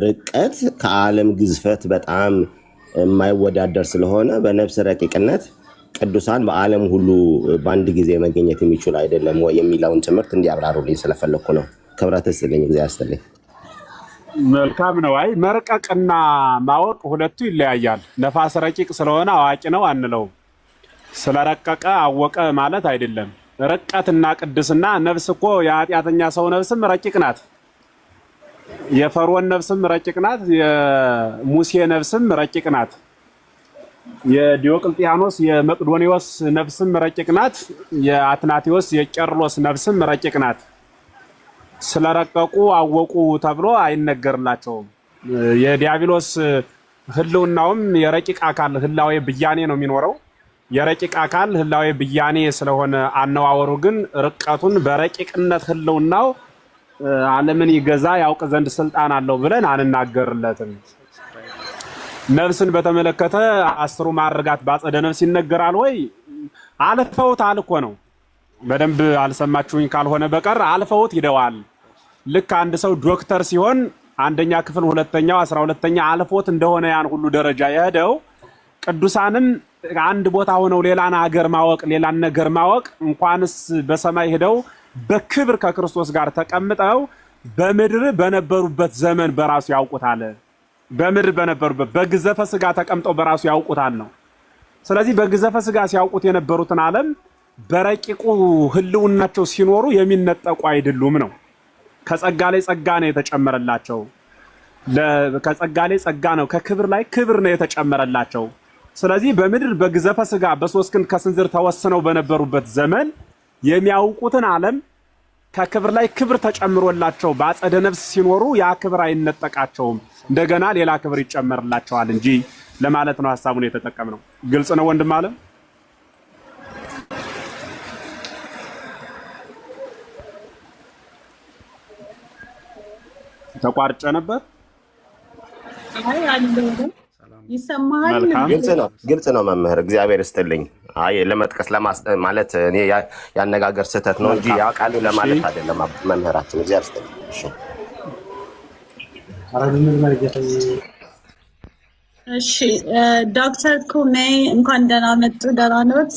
ርቀት ከዓለም ግዝፈት በጣም የማይወዳደር ስለሆነ በነፍስ ረቂቅነት ቅዱሳን በዓለም ሁሉ በአንድ ጊዜ መገኘት የሚችሉ አይደለም ወይ የሚለውን ትምህርት እንዲያብራሩልኝ ስለፈለኩ ነው። ክብረት ይስጥልኝ። እግዚአብሔር ይስጥልኝ። መልካም ነው። አይ መርቀቅና ማወቅ ሁለቱ ይለያያል። ነፋስ ረቂቅ ስለሆነ አዋቂ ነው አንለው። ስለረቀቀ አወቀ ማለት አይደለም። ርቀትና ቅድስና ነፍስ እኮ የኃጢአተኛ ሰው ነፍስም ረቂቅ ናት። የፈርዖን ነፍስም ረቂቅ ናት። የሙሴ ነፍስም ረቂቅ ናት። የዲዮቅልጥያኖስ የመቅዶኒዎስ ነፍስም ረቂቅ ናት። የአትናቴዎስ የቄርሎስ ነፍስም ረቂቅ ናት። ስለረቀቁ አወቁ ተብሎ አይነገርላቸውም። የዲያብሎስ ህልውናውም የረቂቅ አካል ህላዌ ብያኔ ነው የሚኖረው። የረቂቅ አካል ህላዌ ብያኔ ስለሆነ አነዋወሩ ግን ርቀቱን በረቂቅነት ህልውናው ዓለምን ይገዛ ያውቅ ዘንድ ስልጣን አለው ብለን አንናገርለትም። ነፍስን በተመለከተ 10 ማዕርጋት ባጸደ ነፍስ ይነገራል ወይ? አልፈውታል እኮ ነው። በደንብ አልሰማችሁኝ ካልሆነ በቀር አልፈውት ሂደዋል። ልክ አንድ ሰው ዶክተር ሲሆን አንደኛ ክፍል ሁለተኛው 12ኛ አልፎት እንደሆነ ያን ሁሉ ደረጃ የሄደው ቅዱሳንም አንድ ቦታ ሆነው ሌላን ሀገር ማወቅ ሌላን ነገር ማወቅ እንኳንስ በሰማይ ሄደው በክብር ከክርስቶስ ጋር ተቀምጠው በምድር በነበሩበት ዘመን በራሱ ያውቁታል። በምድር በነበሩበት በግዘፈ ስጋ ተቀምጠው በራሱ ያውቁታል ነው። ስለዚህ በግዘፈ ስጋ ሲያውቁት የነበሩትን ዓለም በረቂቁ ህልውናቸው ሲኖሩ የሚነጠቁ አይደሉም ነው። ከጸጋ ላይ ጸጋ ነው የተጨመረላቸው። ከጸጋ ላይ ጸጋ ነው፣ ከክብር ላይ ክብር ነው የተጨመረላቸው። ስለዚህ በምድር በግዘፈ ስጋ በሶስት ክንድ ከስንዝር ተወስነው በነበሩበት ዘመን የሚያውቁትን ዓለም ከክብር ላይ ክብር ተጨምሮላቸው በአጸደ ነፍስ ሲኖሩ ያ ክብር አይነጠቃቸውም። እንደገና ሌላ ክብር ይጨመርላቸዋል እንጂ ለማለት ነው ሐሳቡን የተጠቀምነው። ግልጽ ነው ወንድም አለ። ተቋርጬ ነበር። አይ አለው ይሰማሃል። ግልጽ ነው መምህር፣ እግዚአብሔር ይስጥልኝ። አይ ለመጥቀስ ማለት እኔ ያነጋገር ስህተት ነው እንጂ ያውቃሉ ለማለት አይደለም። መምህራችን እግዚአብሔር ይስጥልኝ። እሺ ዶክተር ኩሜ እንኳን ደህና መጡ። ደህና ነዎት?